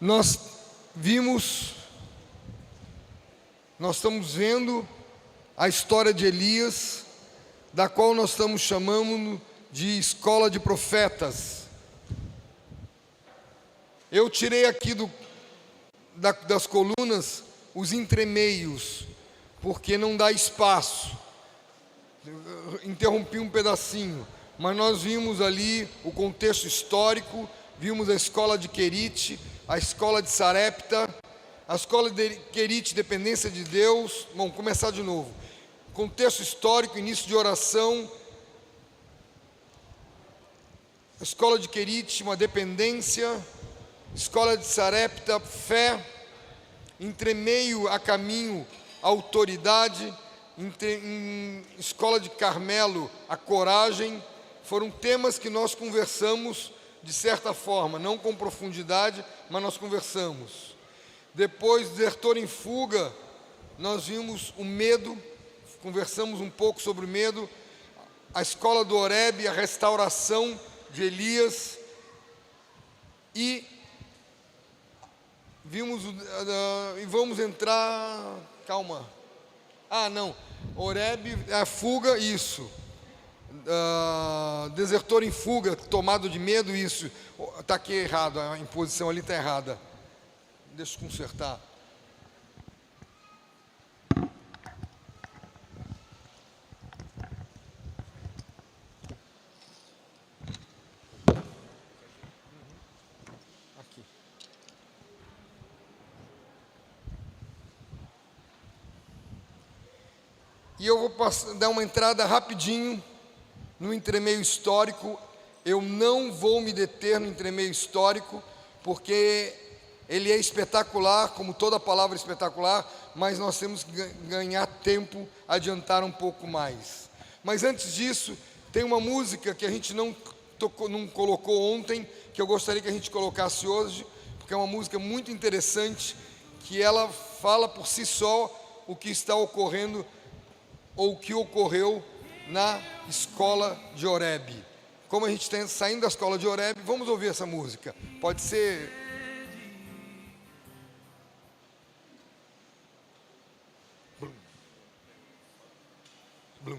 Nós estamos vendo a história de Elias, da qual nós estamos chamando de escola de profetas. Eu tirei aqui das colunas os entremeios, porque não dá espaço. Interrompi um pedacinho, mas nós vimos ali o contexto histórico, vimos a escola de Querite, a escola de Sarepta, a escola de Querite, dependência de Deus. Vamos começar de novo. Contexto histórico, início de oração. A escola de Querite, uma dependência. Escola de Sarepta, fé. Entremeio a caminho, autoridade. Escola de Carmelo, a coragem. Foram temas que nós conversamos de certa forma, não com profundidade, mas nós conversamos. Depois, desertor em fuga, nós vimos o medo, conversamos um pouco sobre o medo. A escola do Horebe, a restauração de Elias. E vimos, e vamos entrar, calma. Horebe, a fuga, isso. Desertor em fuga, tomado de medo, isso. Está aqui errado, a imposição ali está errada. Deixa eu consertar. Aqui. E eu vou dar uma entrada rapidinho no entremeio histórico. Eu não vou me deter no entremeio histórico, porque ele é espetacular, como toda palavra é espetacular, mas nós temos que ganhar tempo, adiantar um pouco mais. Mas antes disso, tem uma música que a gente não colocou ontem, que eu gostaria que a gente colocasse hoje, porque é uma música muito interessante, que ela fala por si só o que está ocorrendo, ou o que ocorreu na escola de Horebe. Como a gente está saindo da escola de Horebe, vamos ouvir essa música. Pode ser... Blum.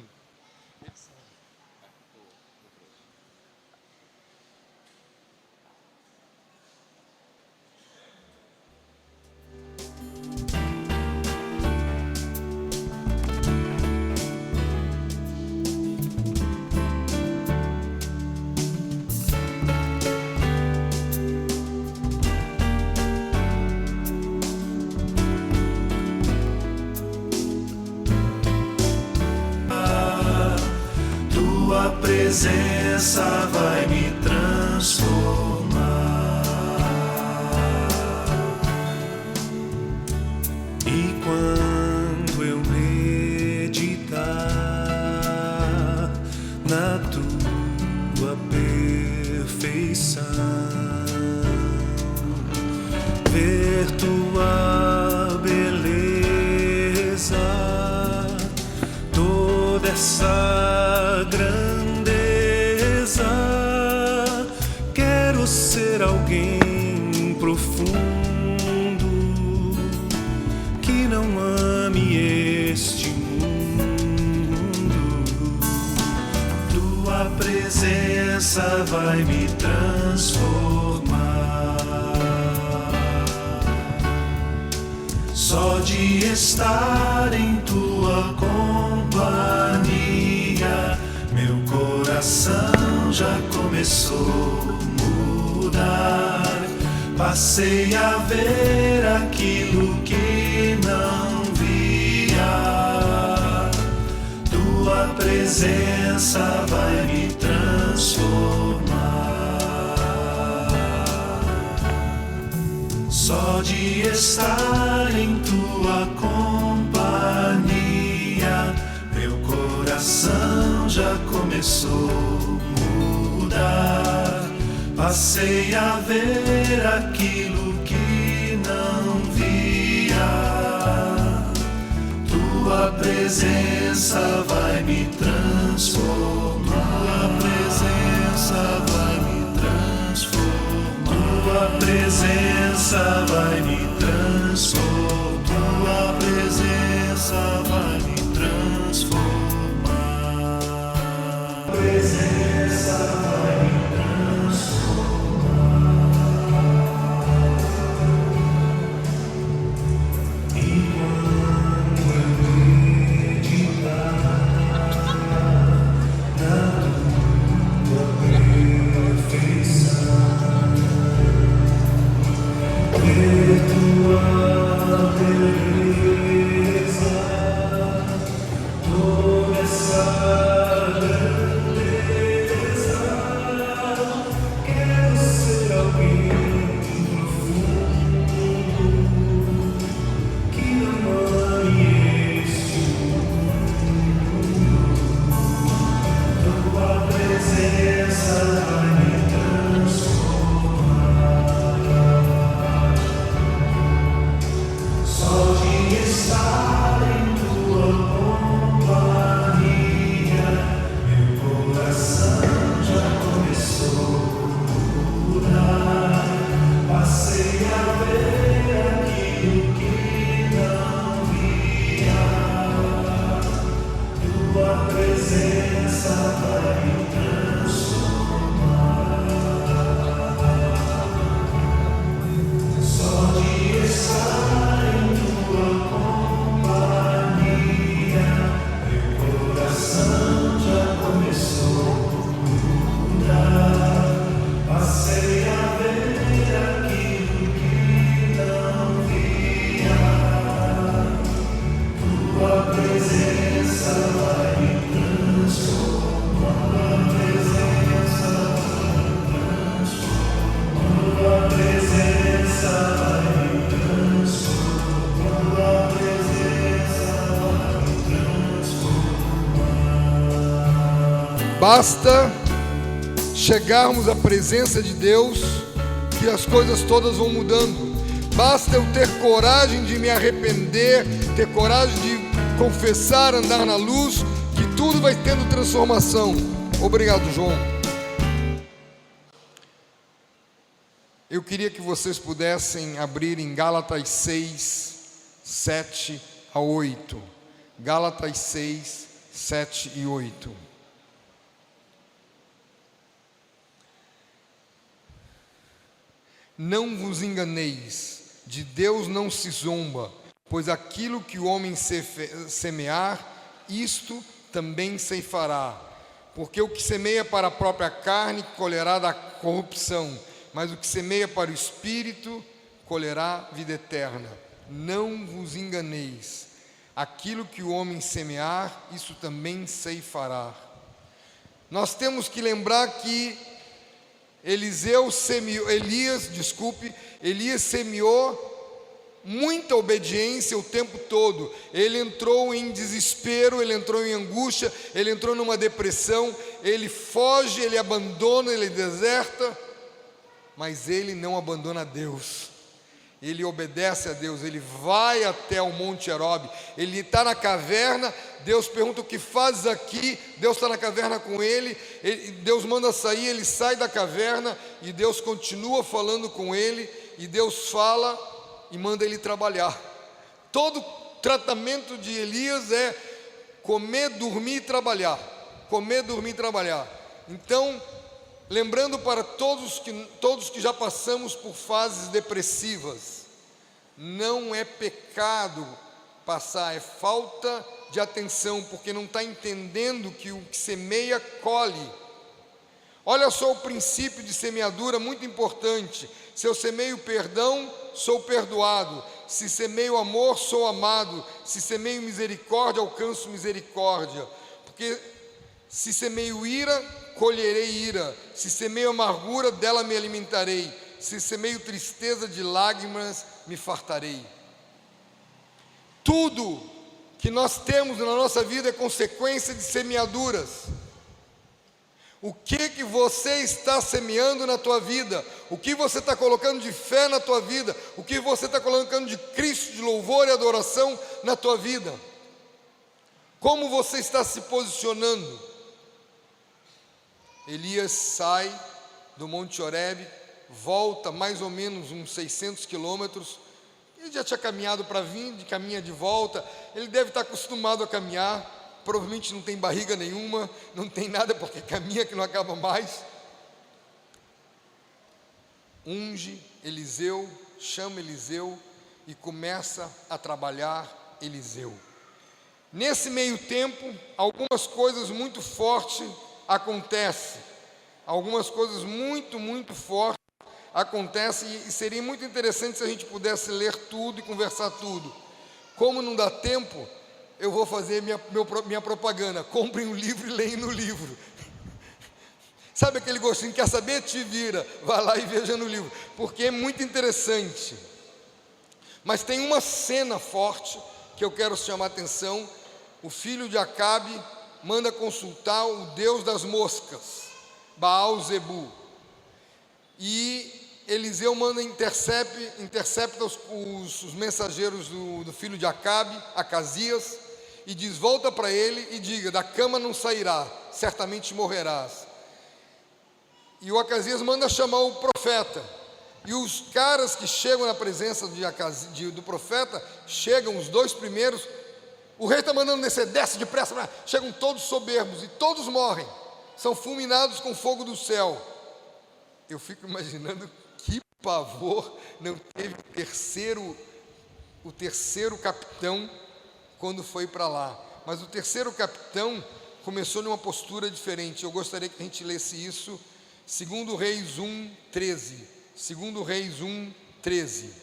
Tua presença vai me transformar, e quando eu meditar na tua perfeição, ver tua beleza, toda essa grandeza, quero ser alguém profundo que não ame este mundo. Tua presença vai me transformar. Só de estar em tua companhia, meu coração já começou a mudar. Passei a ver aquilo que não via. Tua presença vai me transformar. Só de estar em tua companhia, meu coração já começou a mudar. Passei a ver aquilo que não via. Tua presença vai me transformar. Tua presença vai me transformar. Tua presença vai me transformar. Tua presença vai me transformar. Presença vai me transformar. E quando eu meditar na tua perfeição, ver tua beleza, toda essa beleza, quero ser alguém profundo que não ame este mundo. Tua presença vai me de estar em tua companhia, meu coração já começou a mudar. Passei a ver aquilo que não via. Tua presença vai me transformar. Só de estar em tua companhia, meu coração já começou a mudar. Passei a ver aquilo que não via. Tua presença vai me transformar. Tua presença vai me transformar. Tua presença vai me transformar. Tua presença vai me transformar. Basta chegarmos à presença de Deus que as coisas todas vão mudando. Basta eu ter coragem de me arrepender, ter coragem de confessar, andar na luz, que tudo vai tendo transformação. Obrigado, João. Eu queria que vocês pudessem abrir em Gálatas 6, 7 a 8. Gálatas 6, 7 e 8. Não vos enganeis, de Deus não se zomba, pois aquilo que o homem semear, isto também ceifará. Porque o que semeia para a própria carne, colherá da corrupção, mas o que semeia para o Espírito, colherá vida eterna. Não vos enganeis, aquilo que o homem semear, isso também ceifará. Nós temos que lembrar que Elias semeou muita obediência o tempo todo. Ele entrou em desespero, ele entrou em angústia, ele entrou numa depressão, ele foge, ele abandona, ele deserta, mas ele não abandona Deus. Ele obedece a Deus, ele vai até o Monte Herobe, ele está na caverna, Deus pergunta: o que fazes aqui? Deus está na caverna com ele, Deus manda sair, ele sai da caverna, e Deus continua falando com ele, e Deus fala e manda ele trabalhar. Todo tratamento de Elias é comer, dormir e trabalhar, comer, dormir e trabalhar. Então, lembrando para todos que já passamos por fases depressivas, não é pecado passar, é falta de atenção, porque não está entendendo que o que semeia, colhe. Olha só o princípio de semeadura, muito importante. Se eu semeio perdão, sou perdoado. Se semeio amor, sou amado. Se semeio misericórdia, alcanço misericórdia. Porque se semeio ira, colherei ira. Se semeio amargura, dela me alimentarei. Se semeio tristeza, de lágrimas me fartarei. Tudo que nós temos na nossa vida é consequência de semeaduras. O que você está semeando na tua vida? O que você está colocando de fé na tua vida? O que você está colocando de Cristo, de louvor e adoração na tua vida? Como você está se posicionando? Elias sai do Monte Horebe, volta mais ou menos uns 600 quilômetros. Ele já tinha caminhado para vir, caminha de volta, ele deve estar acostumado a caminhar, provavelmente não tem barriga nenhuma, não tem nada, porque caminha que não acaba mais. Unge Eliseu, chama Eliseu e começa a trabalhar Eliseu. Nesse meio tempo, algumas coisas muito fortes acontecem, algumas coisas muito fortes acontecem, e seria muito interessante se a gente pudesse ler tudo e conversar tudo. Como não dá tempo, eu vou fazer minha propaganda: comprem um livro e leem no livro. Sabe aquele gostinho, quer saber? Te vira, vai lá e veja no livro, porque é muito interessante. Mas tem uma cena forte que eu quero chamar a atenção. O filho de Acabe manda consultar o deus das moscas, Baal-zebu, e Eliseu intercepta os mensageiros do filho de Acabe, Acasias, e diz: volta para ele e diga, da cama não sairá, certamente morrerás. E o Acasias manda chamar o profeta, e os caras que chegam na presença do profeta, chegam os dois primeiros, o rei está mandando descer, desce depressa, chegam todos soberbos, e todos morrem, são fulminados com fogo do céu. Eu fico imaginando que pavor não teve o terceiro capitão quando foi para lá. Mas o terceiro capitão começou numa postura diferente. Eu gostaria que a gente lesse isso, 2 Reis 1:13. 2 Reis 1:13.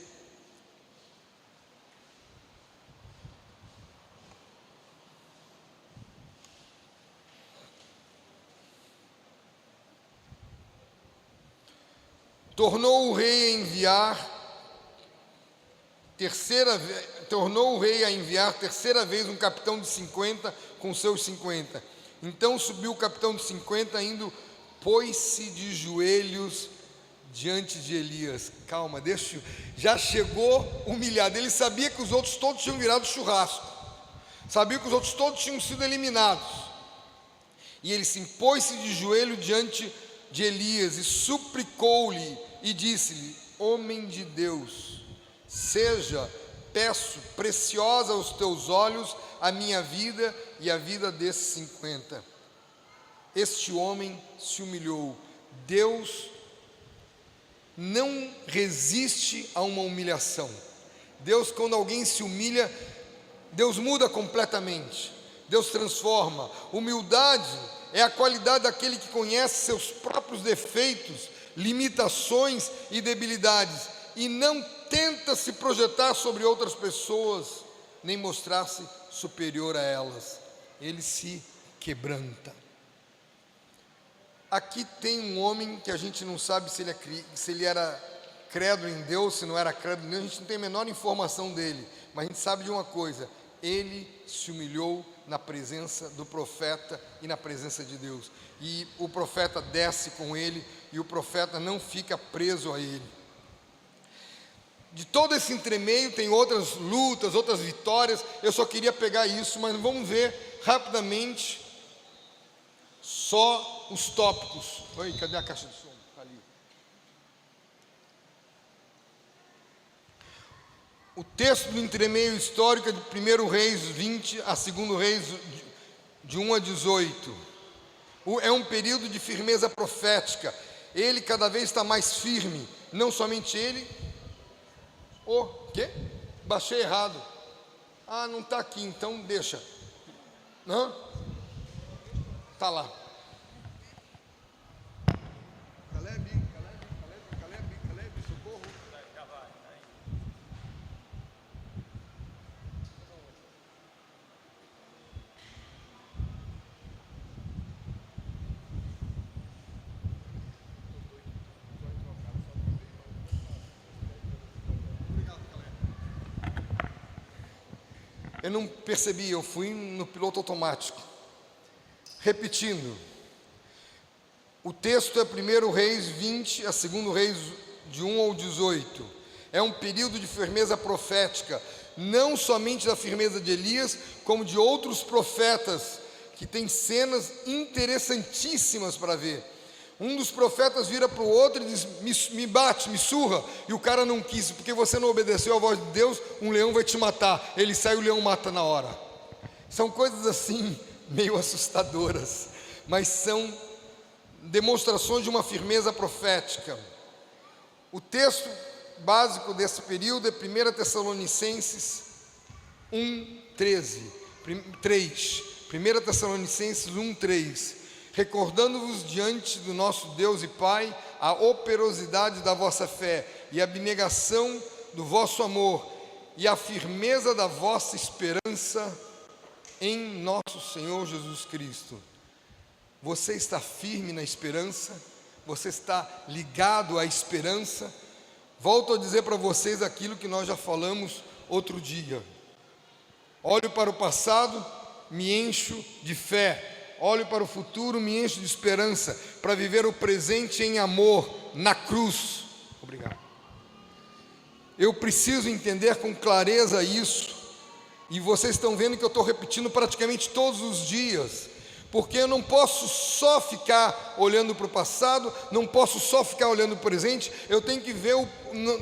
Tornou o rei a enviar terceira vez um capitão de 50 com seus 50. Então subiu o capitão de 50 indo, pôs-se de joelhos diante de Elias. Calma, já chegou humilhado. Ele sabia que os outros todos tinham virado churrasco, sabia que os outros todos tinham sido eliminados, e ele se pôs-se de joelho diante de Elias e suplicou-lhe e disse-lhe: homem de Deus, peço, preciosa aos teus olhos a minha vida e a vida desses 50. Este homem se humilhou. Deus não resiste a uma humilhação. Deus, quando alguém se humilha, Deus muda completamente, Deus transforma. Humildade é a qualidade daquele que conhece seus próprios defeitos, limitações e debilidades, e não tenta se projetar sobre outras pessoas, nem mostrar-se superior a elas. Ele se quebranta. Aqui tem um homem que a gente não sabe se ele era crédulo em Deus, se não era crédulo em Deus, a gente não tem a menor informação dele, mas a gente sabe de uma coisa: ele se humilhou na presença do profeta e na presença de Deus, e o profeta desce com ele, e o profeta não fica preso a ele. De todo esse entremeio tem outras lutas, outras vitórias. Eu só queria pegar isso, mas vamos ver rapidamente só os tópicos. Oi, cadê a caixa de som? Tá ali. O texto do entremeio histórico é de 1 Reis 20 a 2 Reis de 1 a 18. É um período de firmeza profética. Ele cada vez está mais firme. Não somente ele. O quê? Baixei errado. Ah, não está aqui, então deixa. Não? Está lá. Caleb, socorro. Já vai. Eu não percebi, eu fui no piloto automático. Repetindo, o texto é 1 Reis 20 a 2 Reis de 1 ao 18. É um período de firmeza profética, não somente da firmeza de Elias, como de outros profetas, que tem cenas interessantíssimas para ver. Um dos profetas vira para o outro e diz: me bate, me surra. E o cara não quis, porque você não obedeceu à voz de Deus, um leão vai te matar. Ele sai, o leão mata na hora. São coisas assim, meio assustadoras, mas são demonstrações de uma firmeza profética. O texto básico desse período é 1 Tessalonicenses 1:3. 1 Tessalonicenses 1:3. Recordando-vos diante do nosso Deus e Pai a operosidade da vossa fé e a abnegação do vosso amor e a firmeza da vossa esperança em nosso Senhor Jesus Cristo. Você está firme na esperança? Você está ligado à esperança? Volto a dizer para vocês aquilo que nós já falamos outro dia. Olho para o passado, me encho de fé. Olho para o futuro, me encho de esperança, para viver o presente em amor, na cruz. Obrigado. Eu preciso entender com clareza isso, e vocês estão vendo que eu estou repetindo praticamente todos os dias, porque eu não posso só ficar olhando para o passado, não posso só ficar olhando para o presente, eu tenho que ver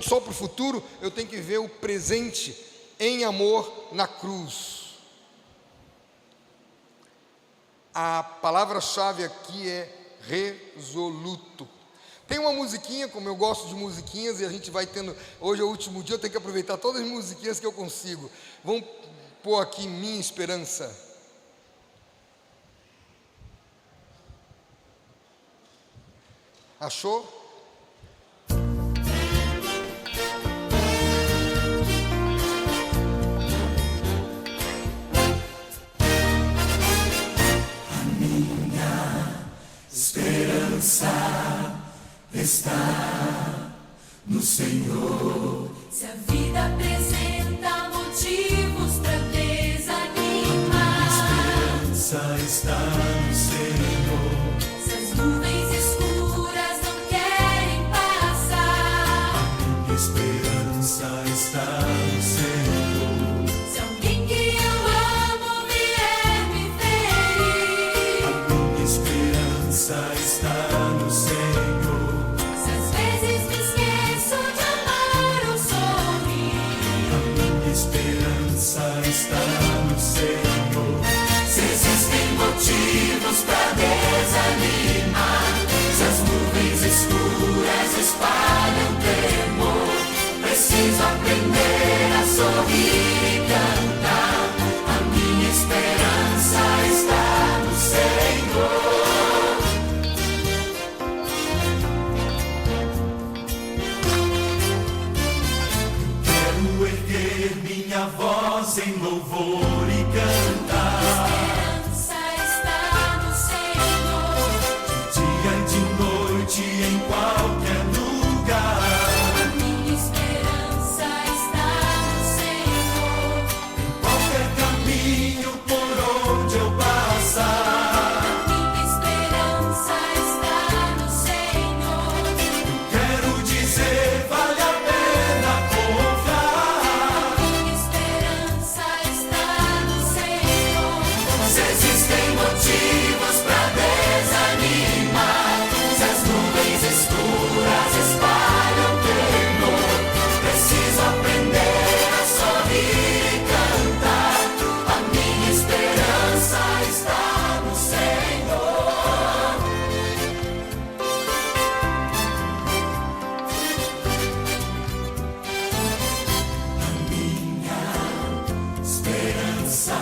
só para o futuro, eu tenho que ver o presente em amor na cruz. A palavra-chave aqui é resoluto. Tem uma musiquinha, como eu gosto de musiquinhas, e a gente vai tendo, hoje é o último dia, eu tenho que aproveitar todas as musiquinhas que eu consigo. Vamos pôr aqui Minha Esperança. Achou? Esperança está no Senhor. Se a vida apresenta motivos para desanimar, Esperança está no Senhor. se as nuvens escuras não querem passar, Esperança está no Senhor. se alguém que eu amo vier me ferir, Esperança está no Senhor. se às vezes me esqueço de amar ou sorrir, Esperança está no Senhor. se existem motivos para desanimar, Se as nuvens escuras espalham temor, preciso aprender a sorrir e cantar. A minha esperança está no Senhor. quero erguer minha voz em louvor e cantar. Esperança está no Senhor. Dia e de noite em qualquer lugar. A minha esperança está no Senhor. Qualquer caminho por onde eu passar. A minha esperança está no Senhor. Quero dizer, vale a pena confiar. A minha esperança está no Senhor. Se existem motivos pra desanimar, se as nuvens escuras espalham temor, preciso aprender a sorrir e cantar. A minha esperança está no Senhor. A minha esperança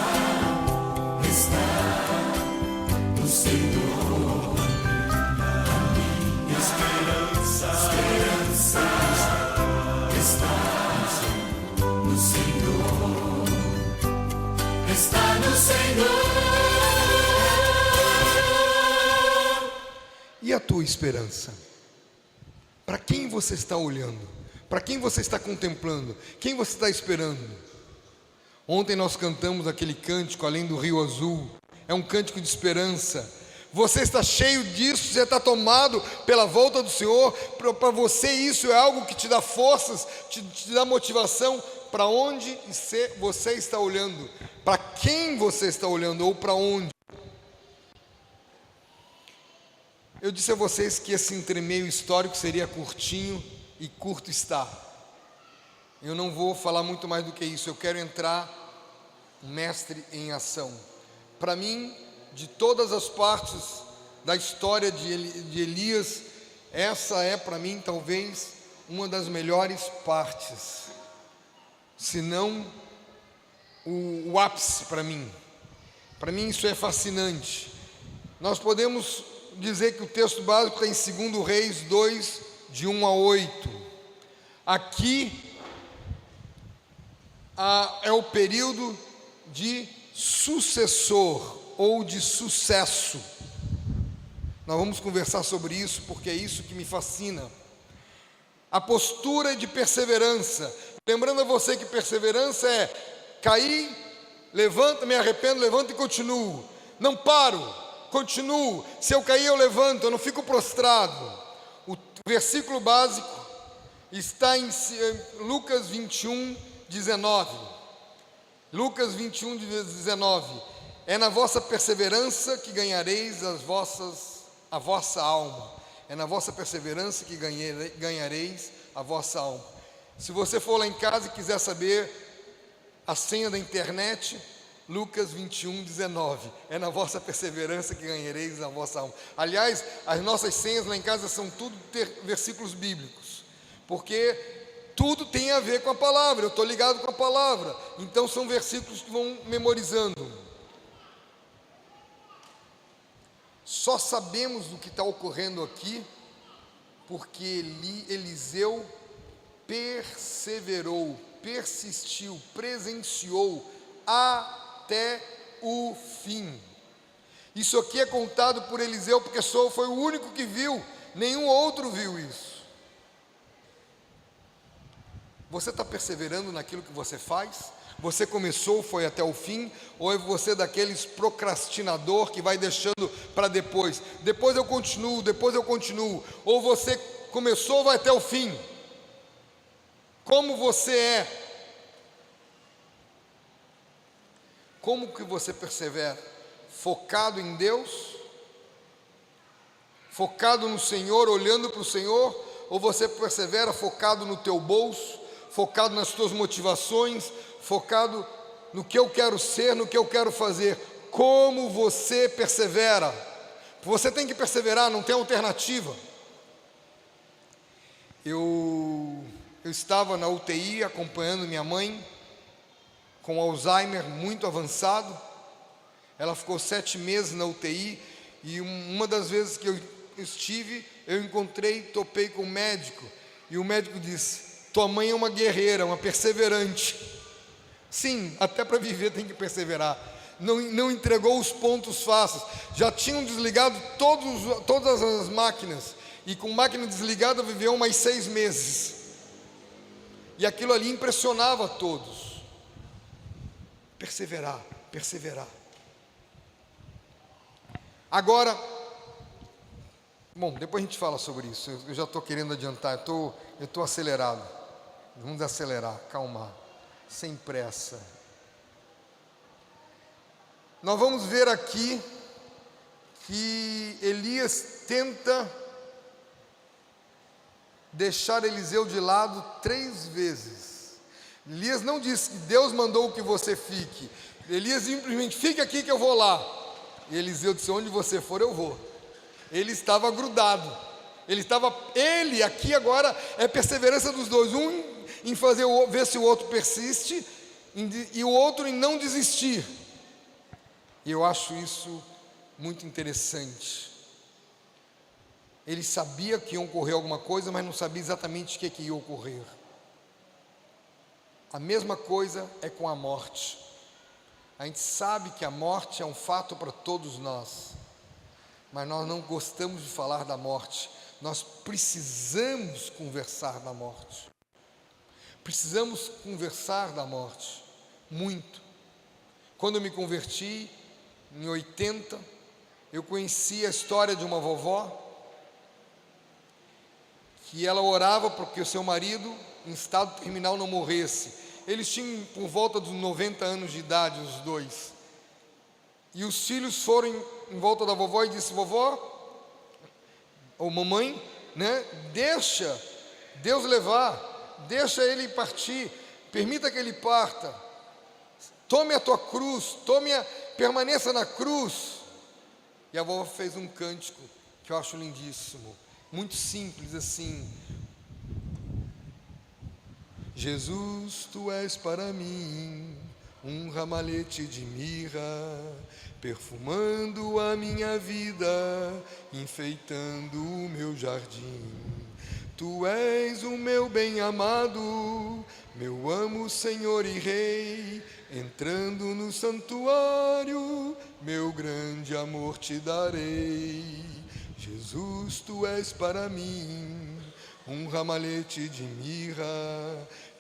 está no Senhor. A minha esperança está no Senhor. Está no Senhor. E a tua esperança? Para quem você está olhando? Para quem você está contemplando? Quem você está esperando? Ontem nós cantamos aquele cântico, Além do Rio Azul. É um cântico de esperança. Você está cheio disso, você está tomado pela volta do Senhor. Para você isso é algo que te dá forças, te dá motivação. Para onde você está olhando? Para quem você está olhando ou para onde? Eu disse a vocês que esse entremeio histórico seria curtinho e curto está. Eu não vou falar muito mais do que isso. Eu quero entrar mestre em ação. Para mim, de todas as partes da história de Elias, essa é para mim talvez uma das melhores partes, se não o ápice para mim. Para mim isso é fascinante. Nós podemos dizer que o texto básico está em 2 Reis 2, de 1 a 8. Aqui é o período de sucessor ou de sucesso. Nós vamos conversar sobre isso porque é isso que me fascina. A postura de perseverança. Lembrando a você que perseverança é cair, levanto, me arrependo, levanto e continuo. Não paro, continuo. Se eu cair, eu levanto, eu não fico prostrado. O versículo básico está em Lucas 21, 19. Lucas 21, 19. É na vossa perseverança que ganhareis a vossa alma. É na vossa perseverança que ganhareis a vossa alma. Se você for lá em casa e quiser saber a senha da internet, Lucas 21, 19. É na vossa perseverança que ganhareis a vossa alma. Aliás, as nossas senhas lá em casa são tudo versículos bíblicos, porque tudo tem a ver com a palavra. Eu estou ligado com a palavra, então são versículos que vão memorizando. Só sabemos do que está ocorrendo aqui porque Eliseu perseverou, persistiu, presenciou até o fim. Isso aqui é contado por Eliseu porque só foi o único que viu, nenhum outro viu isso. Você está perseverando naquilo que você faz? Você começou, foi até o fim? Ou é você daqueles procrastinador que vai deixando para depois? Depois eu continuo, depois eu continuo. Ou você começou, vai até o fim? Como você é? Como que você persevera? Focado em Deus? Focado no Senhor, olhando para o Senhor? Ou você persevera focado no teu bolso? Focado nas tuas motivações? Focado no que eu quero ser, no que eu quero fazer? Como você persevera? Você tem que perseverar, não tem alternativa. Eu estava na UTI acompanhando minha mãe com Alzheimer muito avançado. Ela ficou 7 meses na UTI e uma das vezes que eu estive, eu topei com o médico e o médico disse: tua mãe é uma guerreira, uma perseverante. Sim, até para viver tem que perseverar. Não entregou os pontos fáceis. Já tinham desligado todas as máquinas. E com máquina desligada viveu mais 6 meses. E aquilo ali impressionava a todos. Perseverar, perseverar. Agora, bom, depois a gente fala sobre isso. Eu já estou querendo adiantar, eu estou acelerado. Vamos acelerar, calmar. Sem pressa. Nós vamos ver aqui que Elias tenta deixar Eliseu de lado 3 vezes. Elias não disse que Deus mandou que você fique. Elias simplesmente: fique aqui que eu vou lá. E Eliseu disse: onde você for eu vou. Ele estava grudado. Ele aqui agora é perseverança dos dois. Um em ver se o outro persiste e o outro em não desistir. E eu acho isso muito interessante. Ele sabia que ia ocorrer alguma coisa, mas não sabia exatamente o que ia ocorrer. A mesma coisa é com a morte. A gente sabe que a morte é um fato para todos nós, mas nós não gostamos de falar da morte. Nós precisamos conversar da morte. Precisamos conversar da morte, muito. Quando eu me converti, em 80, eu conheci a história de uma vovó, que ela orava para que o seu marido, em estado terminal, não morresse. Eles tinham por volta dos 90 anos de idade, os dois. E os filhos foram em volta da vovó e disse: vovó, ou mamãe, né? Deixa Deus levar, deixa Ele partir, permita que Ele parta. Tome a tua cruz, permaneça na cruz. E a vovó fez um cântico que eu acho lindíssimo, muito simples assim. Jesus, tu és para mim um ramalhete de mirra, perfumando a minha vida, enfeitando o meu jardim. Tu és o meu bem-amado, meu amo, Senhor e Rei, entrando no santuário, meu grande amor te darei. Jesus, tu és para mim um ramalhete de mirra,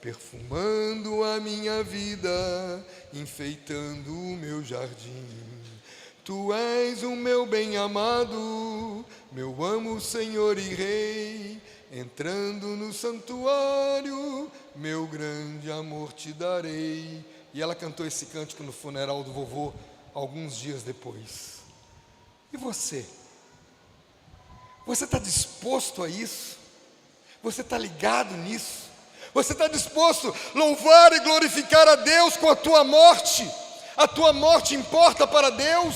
perfumando a minha vida, enfeitando o meu jardim. Tu és o meu bem-amado, meu amo, Senhor e Rei, entrando no santuário, meu grande amor te darei. E ela cantou esse cântico no funeral do vovô alguns dias depois. E você? Você está disposto a isso? Você está ligado nisso? Você está disposto a louvar e glorificar a Deus com a tua morte? A tua morte importa para Deus?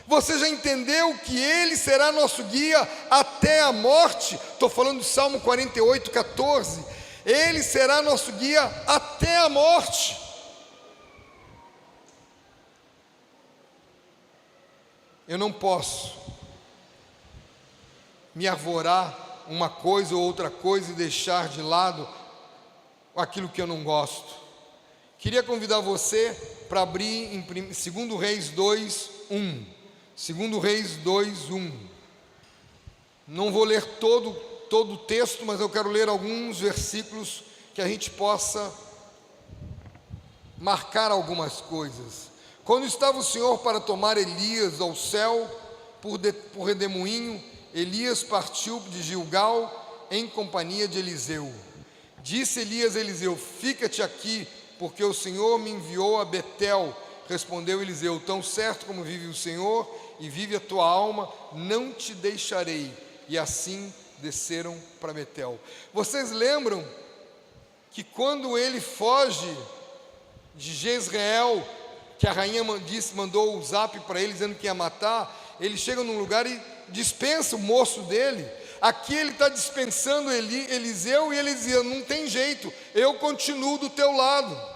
Você já entendeu que Ele será nosso guia até a morte? Estou falando de Salmo 48, 14. Ele será nosso guia até a morte. Eu não posso me arvorar uma coisa ou outra coisa e deixar de lado aquilo que eu não gosto. Queria convidar você para abrir em 2 Reis 2, 1. 2 Reis 2, 1. Não vou ler todo o texto, mas eu quero ler alguns versículos que a gente possa marcar algumas coisas. Quando estava o Senhor para tomar Elias ao céu por redemoinho, Elias partiu de Gilgal em companhia de Eliseu. Disse Elias a Eliseu: fica-te aqui, porque o Senhor me enviou a Betel. Respondeu Eliseu: tão certo como vive o Senhor e vive a tua alma, não te deixarei. E assim desceram para Betel. Vocês lembram que quando ele foge de Jezreel, que a rainha mandou o zap para ele dizendo que ia matar, ele chega num lugar e dispensa o moço dele. Aqui ele está dispensando Eliseu, e ele dizia: não tem jeito, eu continuo do teu lado.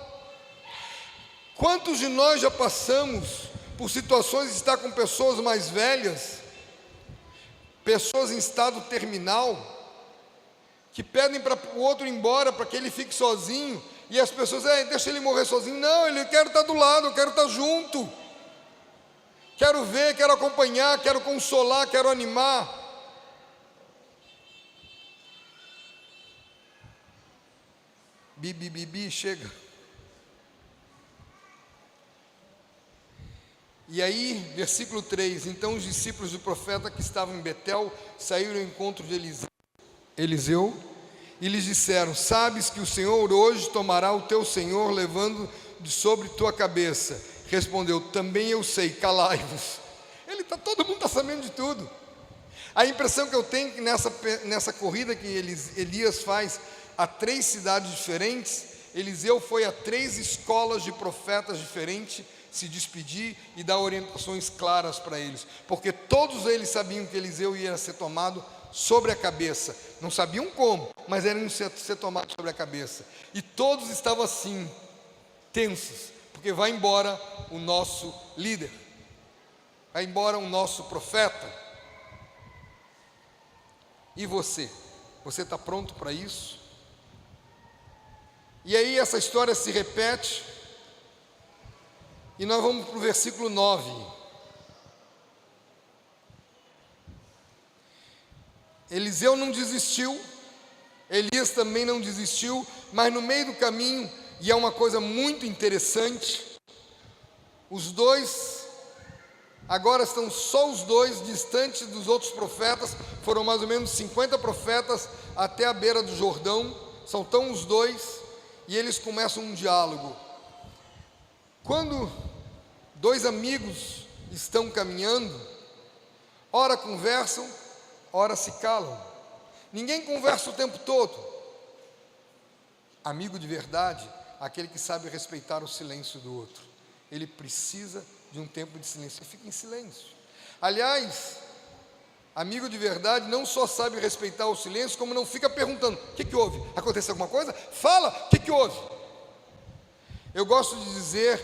Quantos de nós já passamos por situações de estar com pessoas mais velhas, pessoas em estado terminal, que pedem para o outro ir embora, para que ele fique sozinho, e as pessoas: deixa ele morrer sozinho. Não, eu quero estar do lado, eu quero estar junto, quero ver, quero acompanhar, quero consolar, quero animar. Bibi, chega. E aí, versículo 3: então os discípulos do profeta que estavam em Betel saíram ao encontro de Eliseu e lhes disseram: sabes que o Senhor hoje tomará o teu senhor levando de sobre tua cabeça. Respondeu: também eu sei, calai-vos. Todo mundo está sabendo de tudo. A impressão que eu tenho é que nessa corrida que Elias faz a 3 cidades diferentes, Eliseu foi a 3 escolas de profetas diferentes se despedir e dar orientações claras para eles, porque todos eles sabiam que Eliseu ia ser tomado sobre a cabeça. Não sabiam como, mas eram ser tomado sobre a cabeça. E todos estavam assim, tensos, porque vai embora o nosso líder, vai embora o nosso profeta. E você está pronto para isso? E aí essa história se repete, e nós vamos para o versículo 9. Eliseu não desistiu, Elias também não desistiu, mas no meio do caminho, e é uma coisa muito interessante, os dois, agora estão só os dois distantes dos outros profetas. Foram mais ou menos 50 profetas até a beira do Jordão, são tão os dois, e eles começam um diálogo. Quando 2 amigos estão caminhando, ora conversam, ora se calam. Ninguém conversa o tempo todo. Amigo de verdade, aquele que sabe respeitar o silêncio do outro. Ele precisa de um tempo de silêncio. Ele fica em silêncio. Aliás, amigo de verdade não só sabe respeitar o silêncio, como não fica perguntando: o que houve? Aconteceu alguma coisa? Fala, o que houve? Eu gosto de dizer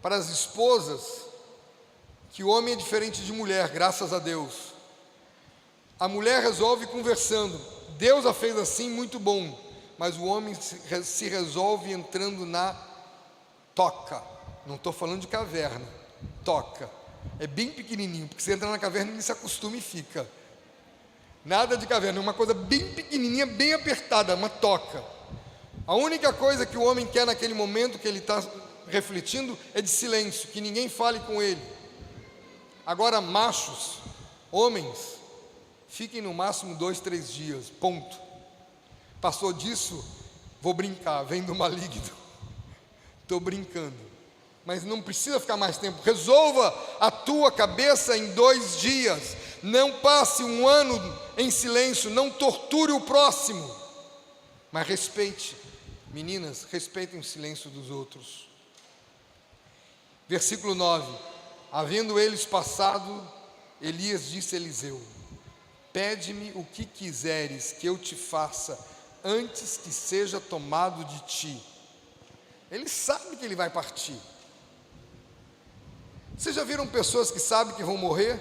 para as esposas que o homem é diferente de mulher, graças a Deus. A mulher resolve conversando. Deus a fez assim, muito bom. Mas o homem se resolve entrando na toca. Não estou falando de caverna. Toca. É bem pequenininho, porque você entra na caverna e se acostuma e fica. Nada de caverna, é uma coisa bem pequenininha, bem apertada, uma toca. A única coisa que o homem quer naquele momento que ele está refletindo é de silêncio, que ninguém fale com ele. Agora, machos, homens, fiquem no máximo 2, 3 dias, ponto. Passou disso, vou brincar, vem do maligno. Estou brincando, mas não precisa ficar mais tempo. Resolva a tua cabeça em 2 dias. Não passe 1 ano em silêncio, não torture o próximo, mas respeite. Meninas, respeitem o silêncio dos outros. Versículo 9: havendo eles passado, Elias disse a Eliseu: pede-me o que quiseres que eu te faça, antes que seja tomado de ti. Ele sabe que ele vai partir. Vocês já viram pessoas que sabem que vão morrer?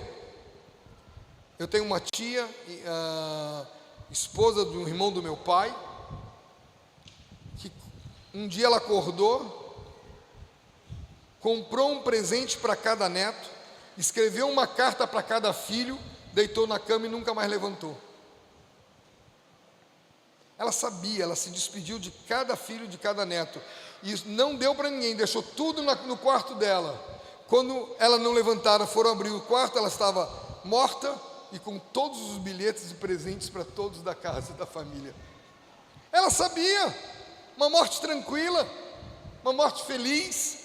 Eu tenho uma tia, esposa do irmão do meu pai, que um dia ela acordou, comprou um presente para cada neto, escreveu uma carta para cada filho, deitou na cama e nunca mais levantou. Ela sabia, ela se despediu de cada filho, de cada neto, e não deu para ninguém, deixou tudo no quarto dela. Quando ela não levantaram, foram abrir o quarto, ela estava morta e com todos os bilhetes e presentes para todos da casa e da família. Ela sabia, uma morte tranquila, uma morte feliz.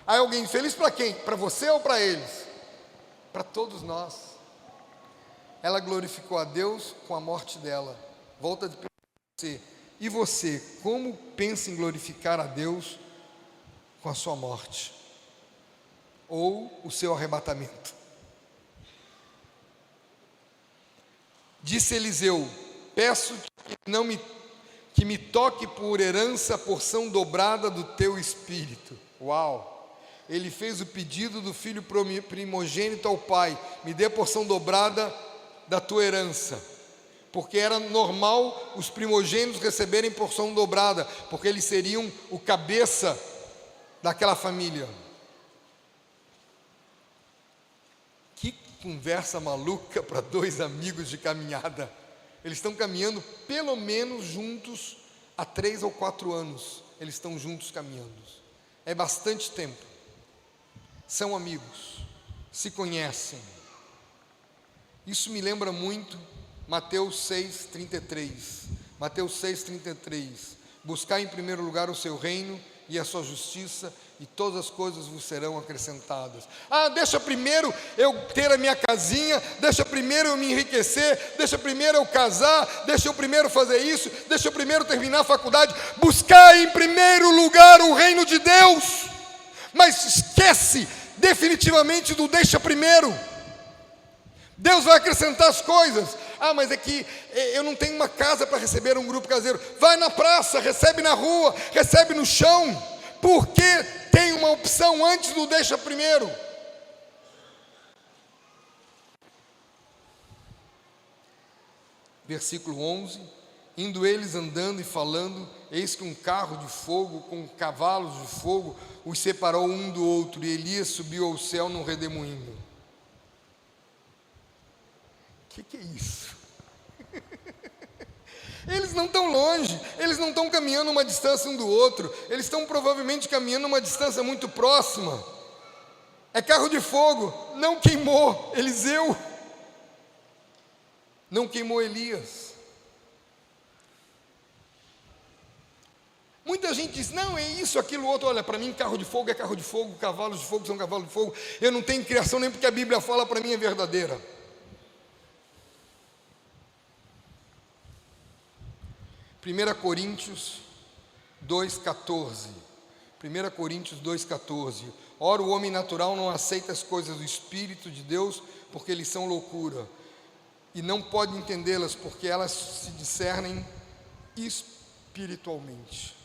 Aí alguém, feliz para quem? Para você ou para eles? Para todos nós. Ela glorificou a Deus com a morte dela. Volta de você. E você, como pensa em glorificar a Deus com a sua morte? Ou o seu arrebatamento? Disse Eliseu: peço-te que me toque por herança a porção dobrada do teu espírito. Uau! Ele fez o pedido do filho primogênito ao pai: me dê a porção dobrada da tua herança. Porque era normal os primogênitos receberem porção dobrada, porque eles seriam o cabeça daquela família. Que conversa maluca para 2 amigos de caminhada. Eles estão caminhando pelo menos juntos há 3 ou 4 anos. Eles estão juntos caminhando. É bastante tempo. São amigos, se conhecem. Isso me lembra muito Mateus 6,33. Mateus 6,33. Buscai em primeiro lugar o seu reino e a sua justiça, e todas as coisas vos serão acrescentadas. Deixa primeiro eu ter a minha casinha, deixa primeiro eu me enriquecer, deixa primeiro eu casar, deixa eu primeiro fazer isso, deixa eu primeiro terminar a faculdade. Buscai em primeiro lugar o reino de Deus. Mas esquece definitivamente do deixa primeiro. Deus vai acrescentar as coisas. Mas é que eu não tenho uma casa para receber um grupo caseiro. Vai na praça, recebe na rua, recebe no chão. Porque tem uma opção antes do deixa primeiro. Versículo 11: indo eles andando e falando, eis que um carro de fogo com cavalos de fogo os separou um do outro, e Elias subiu ao céu num redemoinho. O que é isso? Eles não estão longe, eles não estão caminhando uma distância um do outro, eles estão provavelmente caminhando uma distância muito próxima. É carro de fogo, não queimou Eliseu, não queimou Elias. Muita gente diz: não, é isso, aquilo, outro. Olha, para mim carro de fogo é carro de fogo, cavalos de fogo são cavalos de fogo. Eu não tenho criação nem porque a Bíblia fala, para mim é verdadeira. 1 Coríntios 2,14. 1 Coríntios 2,14. Ora, o homem natural não aceita as coisas do Espírito de Deus, porque eles são loucura, e não pode entendê-las, porque elas se discernem espiritualmente.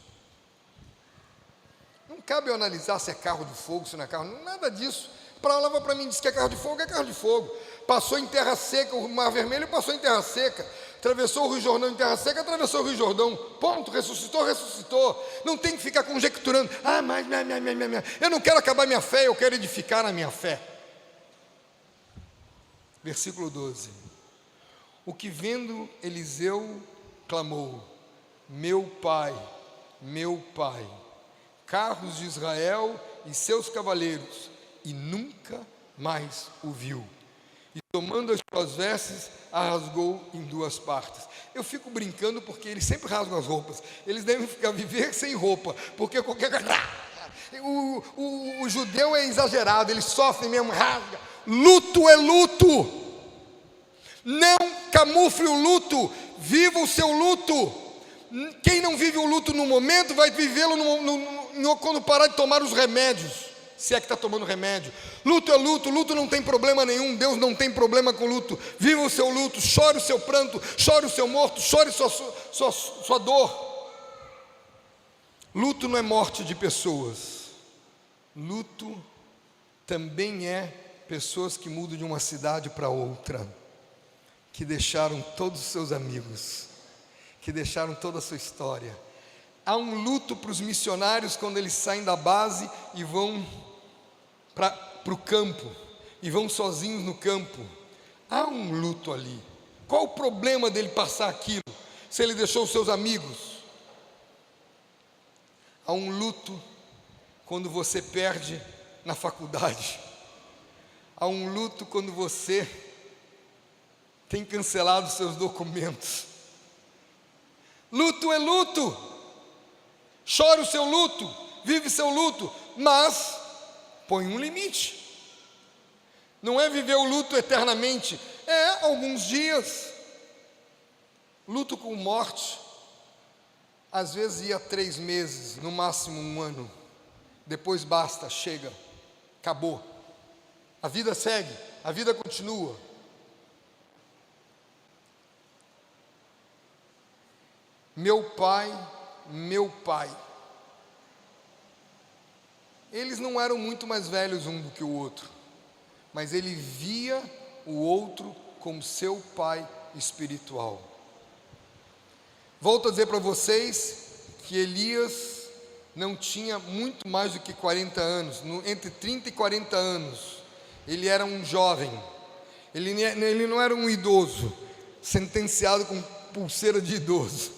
Não cabe eu analisar se é carro de fogo, se não é carro, nada disso. A palavra para mim diz que é carro de fogo, é carro de fogo. Passou em terra seca, o Mar Vermelho passou em terra seca. Atravessou o Rio Jordão em terra seca, atravessou o Rio Jordão. Ponto, ressuscitou, ressuscitou. Não tem que ficar conjecturando. Mas eu não quero acabar minha fé, eu quero edificar na minha fé. Versículo 12. O que vendo Eliseu clamou: meu pai, carros de Israel e seus cavaleiros, e nunca mais o viu. E tomando as suas vestes, a rasgou em duas partes. Eu fico brincando porque eles sempre rasgam as roupas. Eles devem viver sem roupa, porque qualquer coisa... O judeu é exagerado, ele sofre mesmo, rasga. Luto é luto. Não camufle o luto, viva o seu luto. Quem não vive o luto no momento, vai vivê-lo quando parar de tomar os remédios, se é que está tomando remédio. Luto é luto, luto não tem problema nenhum, Deus não tem problema com luto. Viva o seu luto, chore o seu pranto, chore o seu morto, chore sua dor. Luto não é morte de pessoas. Luto também é pessoas que mudam de uma cidade para outra, que deixaram todos os seus amigos, que deixaram toda a sua história. Há um luto para os missionários quando eles saem da base e vão para o campo, e vão sozinhos no campo. Há um luto ali. Qual o problema dele passar aquilo, se ele deixou os seus amigos? Há um luto quando você perde na faculdade. Há um luto quando você tem cancelado seus documentos. Luto é luto. Chore o seu luto, vive seu luto, mas põe um limite. Não é viver o luto eternamente, é alguns dias. Luto com morte, às vezes ia 3 meses, no máximo 1 ano. Depois basta, chega, acabou. A vida segue, a vida continua. Meu pai. Eles não eram muito mais velhos um do que o outro, mas ele via o outro como seu pai espiritual. Volto a dizer para vocês que Elias não tinha muito mais do que 40 anos, entre 30 e 40 anos. Ele era um jovem, ele não era um idoso, sentenciado com pulseira de idoso.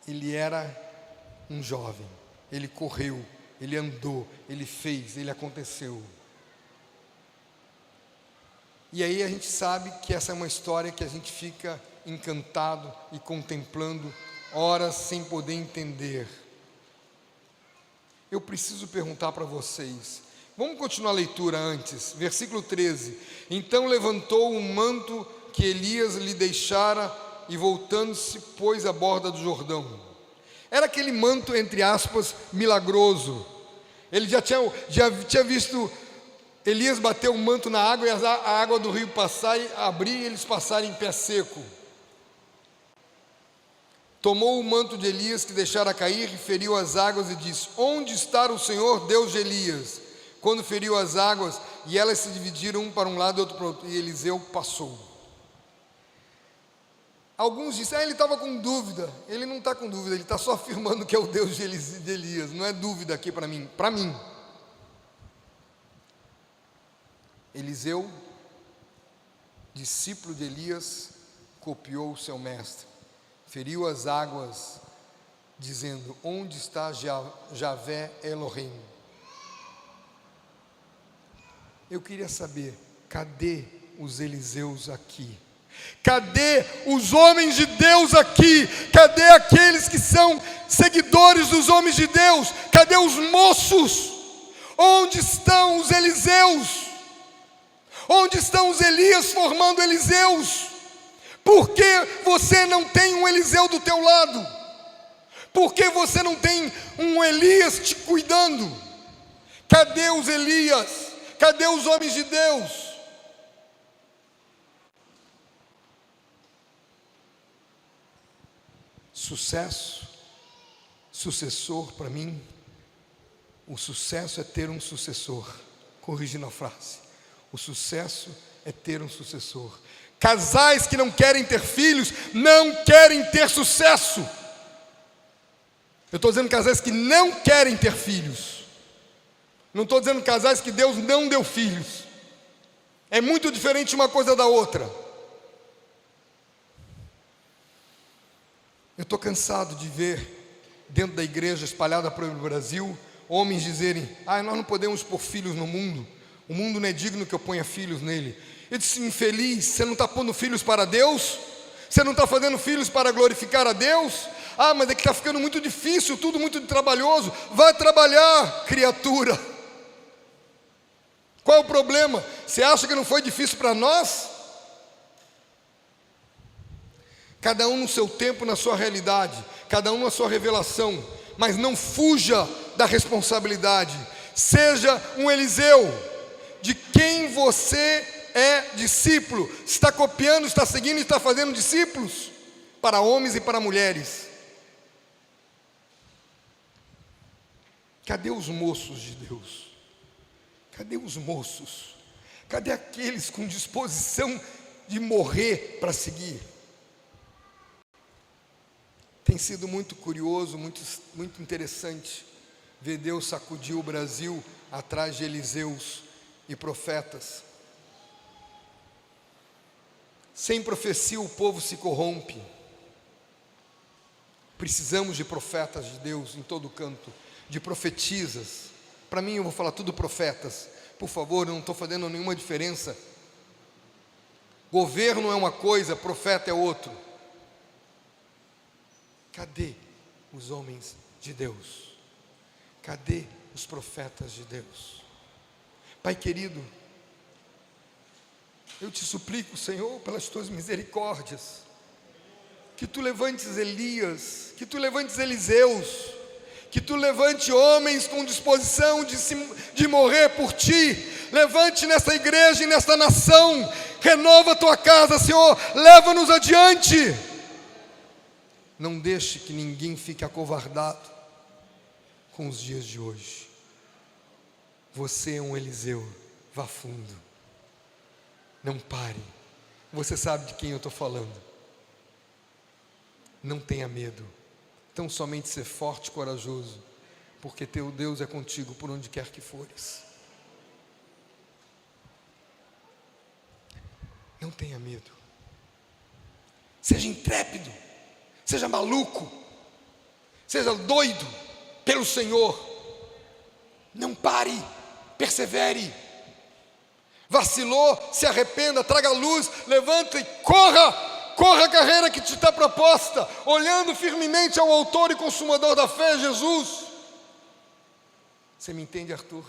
Ele era um jovem, ele correu, ele andou, ele fez, ele aconteceu. E aí a gente sabe que essa é uma história que a gente fica encantado e contemplando horas sem poder entender. Eu preciso perguntar para vocês, vamos continuar a leitura antes, versículo 13. Então levantou um manto que Elias lhe deixara e voltando-se pôs à borda do Jordão. Era aquele manto, entre aspas, milagroso. Ele já tinha visto Elias bater o manto na água e a água do rio passar e abrir e eles passarem em pé seco. Tomou o manto de Elias que deixara cair e feriu as águas e disse: onde está o Senhor Deus de Elias? Quando feriu as águas e elas se dividiram, um para um lado e outro para o outro, e Eliseu passou. Alguns dizem, ele estava com dúvida. Ele não está com dúvida, ele está só afirmando que é o Deus de Elias. Não é dúvida aqui para mim. Para mim, Eliseu, discípulo de Elias, copiou o seu mestre. Feriu as águas, dizendo: onde está Javé Elohim? Eu queria saber, cadê os Eliseus aqui? Cadê os homens de Deus aqui? Cadê aqueles que são seguidores dos homens de Deus? Cadê os moços? Onde estão os Eliseus? Onde estão os Elias formando Eliseus? Por que você não tem um Eliseu do teu lado? Por que você não tem um Elias te cuidando? Cadê os Elias? Cadê os homens de Deus? Sucesso, sucessor, para mim, o sucesso é ter um sucessor. Corrigindo a frase, o sucesso é ter um sucessor. Casais que não querem ter filhos, não querem ter sucesso. Eu estou dizendo casais que não querem ter filhos. Não estou dizendo casais que Deus não deu filhos. É muito diferente uma coisa da outra. Eu estou cansado de ver dentro da igreja espalhada pelo Brasil, homens dizerem: nós não podemos pôr filhos no mundo. O mundo não é digno que eu ponha filhos nele. Eu disse: infeliz, você não está pondo filhos para Deus? Você não está fazendo filhos para glorificar a Deus? Mas é que está ficando muito difícil, tudo muito trabalhoso. Vai trabalhar, criatura. Qual é o problema? Você acha que não foi difícil para nós? Cada um no seu tempo, na sua realidade, cada um na sua revelação, mas não fuja da responsabilidade. Seja um Eliseu, de quem você é discípulo. Está copiando, está seguindo, está fazendo discípulos, para homens e para mulheres. Cadê os moços de Deus? Cadê os moços? Cadê aqueles com disposição de morrer para seguir? Tem sido muito curioso, muito interessante ver Deus sacudir o Brasil atrás de Eliseus e profetas. Sem profecia o povo se corrompe. Precisamos de profetas de Deus em todo canto, de profetisas. Para mim eu vou falar tudo profetas. Por favor, eu não estou fazendo nenhuma diferença. Governo é uma coisa, profeta é outro. Cadê os homens de Deus? Cadê os profetas de Deus? Pai querido, eu te suplico, Senhor, pelas tuas misericórdias, que tu levantes Elias, que tu levantes Eliseus, que tu levante homens com disposição de morrer por ti. Levante nessa igreja e nesta nação, renova a tua casa, Senhor, leva-nos adiante. Não deixe que ninguém fique acovardado com os dias de hoje. Você é um Eliseu, vá fundo. Não pare. Você sabe de quem eu estou falando. Não tenha medo. Então somente ser forte e corajoso, porque teu Deus é contigo por onde quer que fores. Não tenha medo. Seja intrépido. Seja maluco, seja doido pelo Senhor. Não pare, persevere. Vacilou, se arrependa, traga luz, levanta e corra a carreira que te está proposta, olhando firmemente ao autor e consumador da fé, Jesus. Você me entende, Arthur?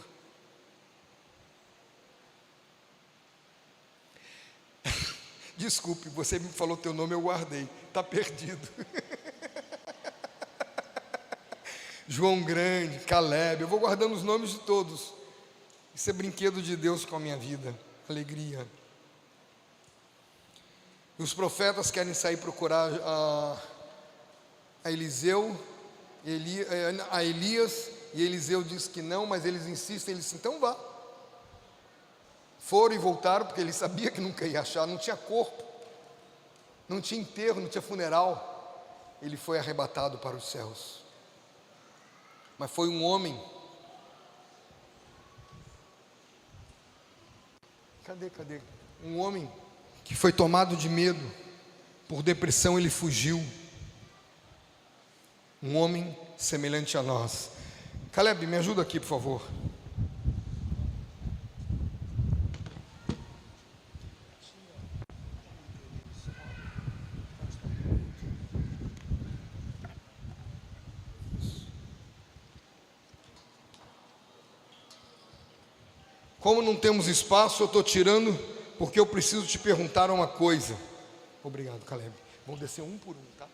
Desculpe, você me falou teu nome, eu guardei. Está perdido. João Grande, Caleb, eu vou guardando os nomes de todos. Isso é brinquedo de Deus com a minha vida. Alegria. E os profetas querem sair procurar a Eliseu, a Elias, e Eliseu diz que não, mas eles insistem, ele disse: então vá. Foram e voltaram, porque ele sabia que nunca ia achar, não tinha corpo, não tinha enterro, não tinha funeral. Ele foi arrebatado para os céus. Mas foi um homem. Cadê? Um homem que foi tomado de medo, por depressão ele fugiu. Um homem semelhante a nós. Caleb, me ajuda aqui, por favor. Como não temos espaço, eu estou tirando, porque eu preciso te perguntar uma coisa. Obrigado, Caleb. Vamos descer um por um, tá?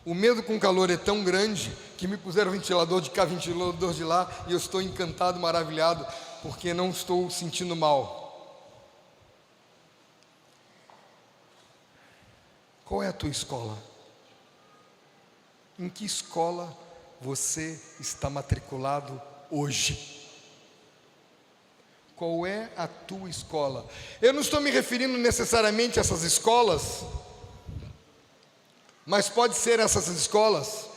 O medo com calor é tão grande que me puseram ventilador de cá, ventilador de lá, e eu estou encantado, maravilhado, porque não estou sentindo mal. Qual é a tua escola? Em que escola você está matriculado hoje? Qual é a tua escola? Eu não estou me referindo necessariamente a essas escolas, mas pode ser essas escolas.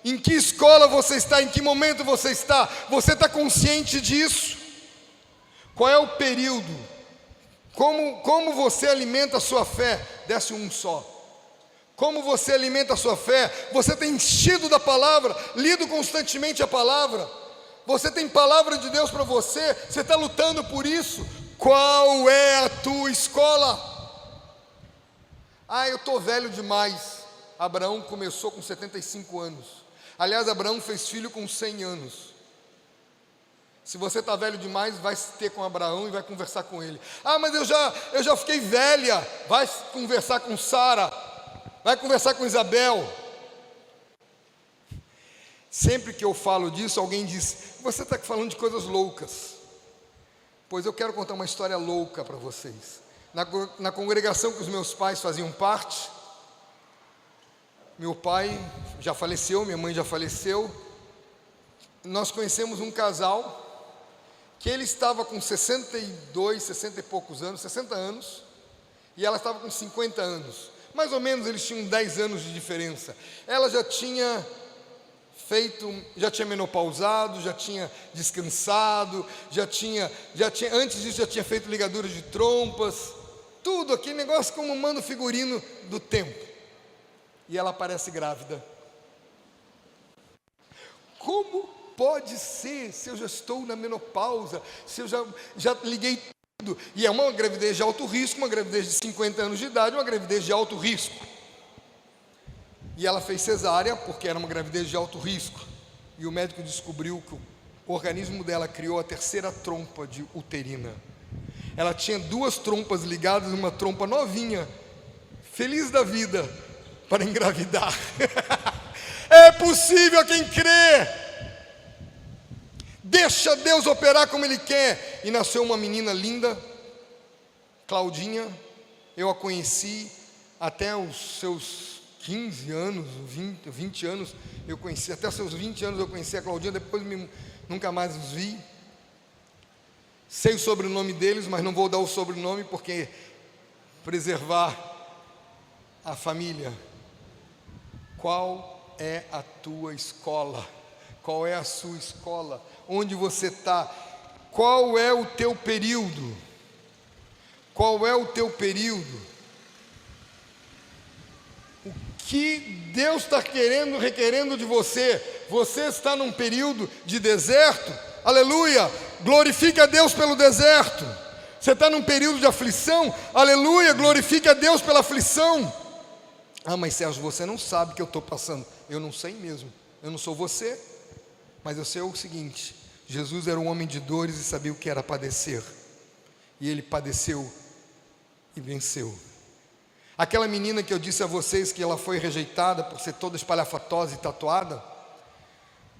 Em que escola você está? Em que momento você está? Você está consciente disso? Qual é o período? Como você alimenta a sua fé? Desce um só. Como você alimenta a sua fé? Você tem enchido da palavra, lido constantemente a palavra. Você tem palavra de Deus para você. Você está lutando por isso. Qual é a tua escola? Ah, eu estou velho demais. Abraão começou com 75 anos. Aliás, Abraão fez filho com 100 anos. Se você está velho demais, vai se ter com Abraão e vai conversar com ele. Ah, mas eu já fiquei velha. Vai conversar com Sara. Vai conversar com Isabel. Sempre que eu falo disso, alguém diz: você está falando de coisas loucas. Pois eu quero contar uma história louca para vocês. Na congregação que os meus pais faziam parte, meu pai já faleceu, minha mãe já faleceu. Nós conhecemos um casal que ele estava com 62, 60 e poucos anos, 60 anos, e ela estava com 50 anos. Mais ou menos eles tinham 10 anos de diferença. Ela já tinha menopausado, já tinha descansado, antes disso já tinha feito ligaduras de trompas, tudo aquele negócio como manda o figurino do tempo. E ela aparece grávida. Como pode ser, se eu já estou na menopausa, se eu já liguei tudo? E é uma gravidez de alto risco, uma gravidez de 50 anos de idade, uma gravidez de alto risco. E ela fez cesárea, porque era uma gravidez de alto risco. E o médico descobriu que o organismo dela criou a terceira trompa uterina. Ela tinha 2 trompas ligadas, uma trompa novinha, feliz da vida, para engravidar. É possível a quem crê. Deixa Deus operar como Ele quer. E nasceu uma menina linda, Claudinha. Eu a conheci até os seus 15 anos, 20 anos. Eu conheci, até os seus 20 anos eu conheci a Claudinha. Depois nunca mais os vi. Sei o sobrenome deles, mas não vou dar o sobrenome, porque preservar a família. Qual é a tua escola? Qual é a sua escola? Onde você está? Qual é o teu período? Qual é o teu período? O que Deus está requerendo de você? Você está num período de deserto? Aleluia! Glorifique a Deus pelo deserto. Você está num período de aflição? Aleluia! Glorifique a Deus pela aflição. Ah, mas Sérgio, você não sabe o que eu estou passando. Eu não sei mesmo. Eu não sou você. Mas eu sei o seguinte: Jesus era um homem de dores e sabia o que era padecer. E Ele padeceu e venceu. Aquela menina que eu disse a vocês que ela foi rejeitada por ser toda espalhafatosa e tatuada,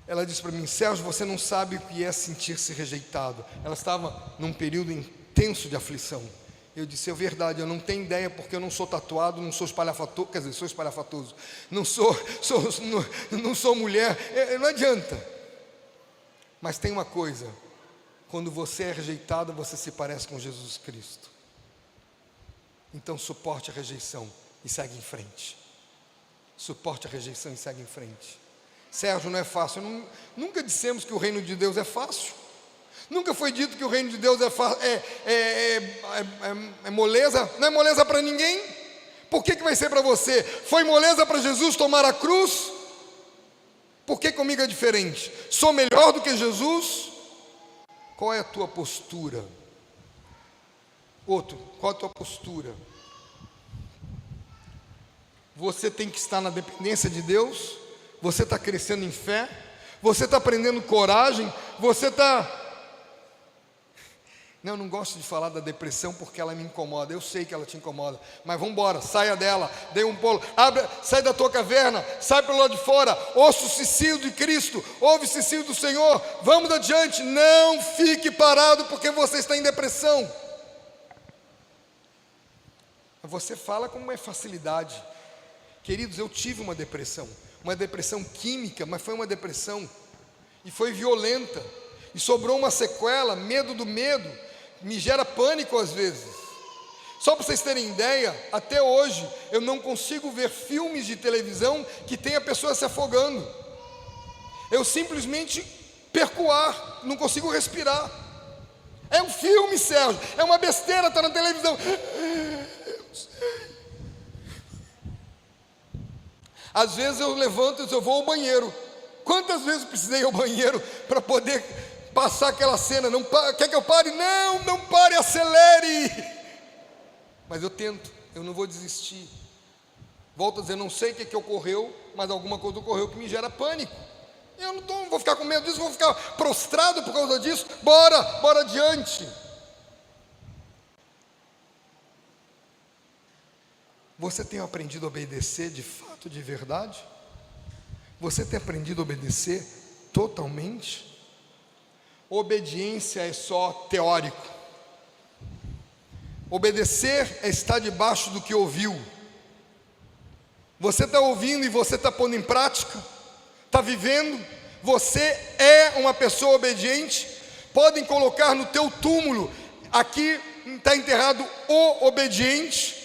ela disse para mim: Sérgio, você não sabe o que é sentir-se rejeitado. Ela estava num período intenso de aflição. Eu disse: é verdade, eu não tenho ideia, porque eu não sou tatuado, não sou espalhafatoso, quer dizer, sou espalhafatoso, não sou mulher, não adianta. Mas tem uma coisa: quando você é rejeitado, você se parece com Jesus Cristo. Então suporte a rejeição e segue em frente. Suporte a rejeição e segue em frente. Sérgio, não é fácil. Nunca dissemos que o reino de Deus é fácil. Nunca foi dito que o reino de Deus é moleza. Não é moleza para ninguém. Por que vai ser para você? Foi moleza para Jesus tomar a cruz? Por que comigo é diferente? Sou melhor do que Jesus? Qual é a tua postura? Outro, qual é a tua postura? Você tem que estar na dependência de Deus? Você está crescendo em fé? Você está aprendendo coragem? Você está... Não, eu não gosto de falar da depressão porque ela me incomoda. Eu sei que ela te incomoda, mas vamos embora, saia dela, dê um pulo, sai da tua caverna, sai pelo lado de fora, ouça o cicio de Cristo, ouve o cicio do Senhor, vamos adiante. Não fique parado porque você está em depressão. Você fala com uma facilidade. Queridos, eu tive uma depressão química, mas foi uma depressão, e foi violenta, e sobrou uma sequela, medo do medo, me gera pânico às vezes. Só para vocês terem ideia, até hoje eu não consigo ver filmes de televisão que tenha pessoas se afogando. Eu simplesmente perco o ar, não consigo respirar. É um filme, Sérgio, é uma besteira, está na televisão. Às vezes eu levanto e eu vou ao banheiro. Quantas vezes eu precisei ir ao banheiro para poder passar aquela cena? Não, quer que eu pare? Não, não pare, acelere. Mas eu tento, eu não vou desistir. Volto a dizer, não sei o que ocorreu, mas alguma coisa ocorreu que me gera pânico. Eu não vou ficar com medo disso, vou ficar prostrado por causa disso. Bora adiante. Você tem aprendido a obedecer de fato, de verdade? Você tem aprendido a obedecer totalmente? Obediência é só teórico. Obedecer é estar debaixo do que ouviu. Você está ouvindo e você está pondo em prática? Está vivendo? Você é uma pessoa obediente? Podem colocar no teu túmulo, aqui está enterrado o obediente.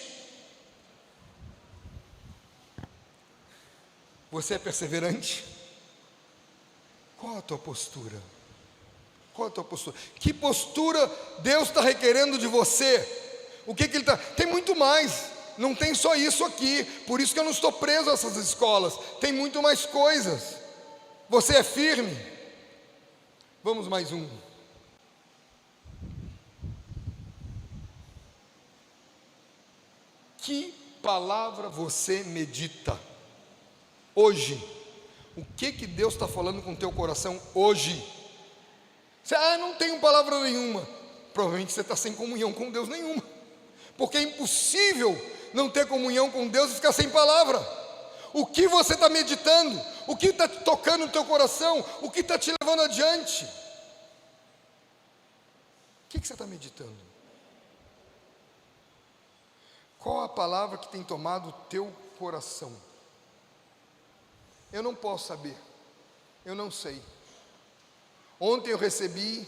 Você é perseverante? Qual a tua postura? Qual a tua postura? Que postura Deus está requerendo de você? O que Ele está... Tem muito mais, não tem só isso aqui. Por isso que eu não estou preso a essas escolas. Tem muito mais coisas. Você é firme? Vamos mais um. Que palavra você medita hoje? O que Deus está falando com o teu coração hoje? Você, não tenho palavra nenhuma. Provavelmente você está sem comunhão com Deus nenhuma, porque é impossível não ter comunhão com Deus e ficar sem palavra. O que você está meditando? O que está tocando no teu coração? O que está te levando adiante? O que você está meditando? Qual a palavra que tem tomado o teu coração? Eu não posso saber, eu não sei. Ontem eu recebi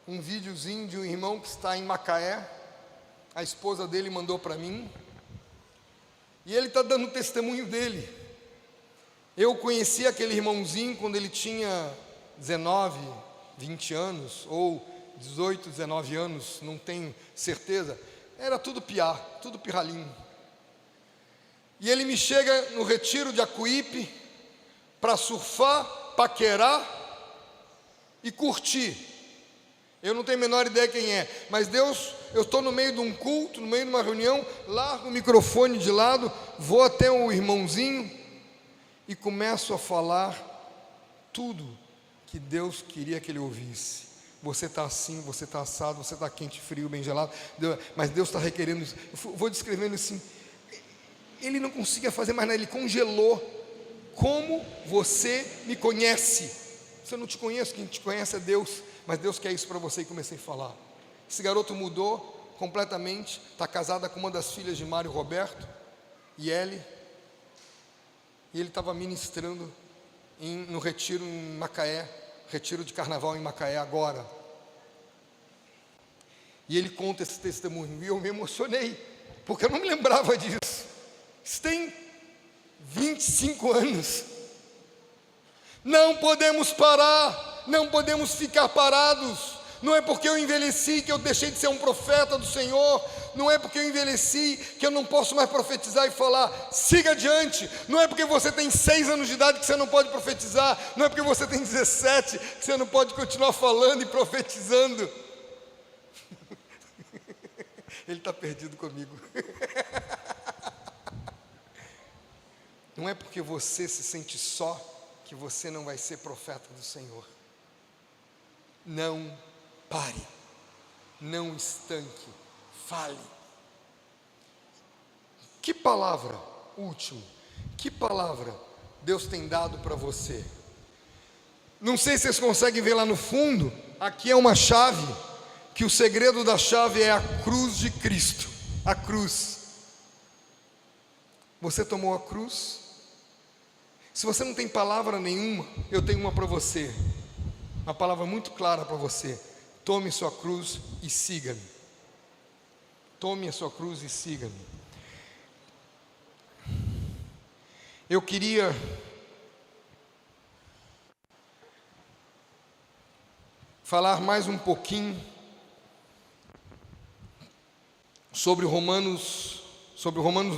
um videozinho de um irmão que está em Macaé, a esposa dele mandou para mim, e ele está dando o testemunho dele. Eu conheci aquele irmãozinho quando ele tinha 19, 20 anos, ou 18, 19 anos, não tenho certeza, era tudo piá, tudo pirralhinho. E ele me chega no retiro de Acuípe para surfar, paquerar e curtir. Eu não tenho a menor ideia quem é, mas Deus, eu estou no meio de um culto, no meio de uma reunião, largo o microfone de lado, vou até o irmãozinho e começo a falar tudo que Deus queria que ele ouvisse. Você está assim, você está assado, você está quente, frio, bem gelado, mas Deus está requerendo isso. Eu vou descrevendo assim. Ele não conseguia fazer mais nada, ele congelou. Como você me conhece? Se eu não te conheço, quem te conhece é Deus, mas Deus quer isso para você. E comecei a falar. Esse garoto mudou completamente, está casada com uma das filhas de Mário Roberto, e ele estava ministrando no retiro em Macaé, retiro de carnaval em Macaé agora. E ele conta esse testemunho, e eu me emocionei, porque eu não me lembrava disso. Isso tem 25 anos. Não podemos parar, não podemos ficar parados. Não é porque eu envelheci que eu deixei de ser um profeta do Senhor. Não é porque eu envelheci que eu não posso mais profetizar e falar, siga adiante. Não é porque você tem 6 anos de idade que você não pode profetizar. Não é porque você tem 17 que você não pode continuar falando e profetizando. Ele está perdido comigo. Não é porque você se sente só que você não vai ser profeta do Senhor. Não pare, não estanque, fale. Que palavra, último, que palavra Deus tem dado para você? Não sei se vocês conseguem ver lá no fundo, aqui é uma chave, que o segredo da chave é a cruz de Cristo, a cruz. Você tomou a cruz? Se você não tem palavra nenhuma, eu tenho uma para você, uma palavra muito clara para você: tome sua cruz e siga-me. Tome a sua cruz e siga-me. Eu queria falar mais um pouquinho sobre Romanos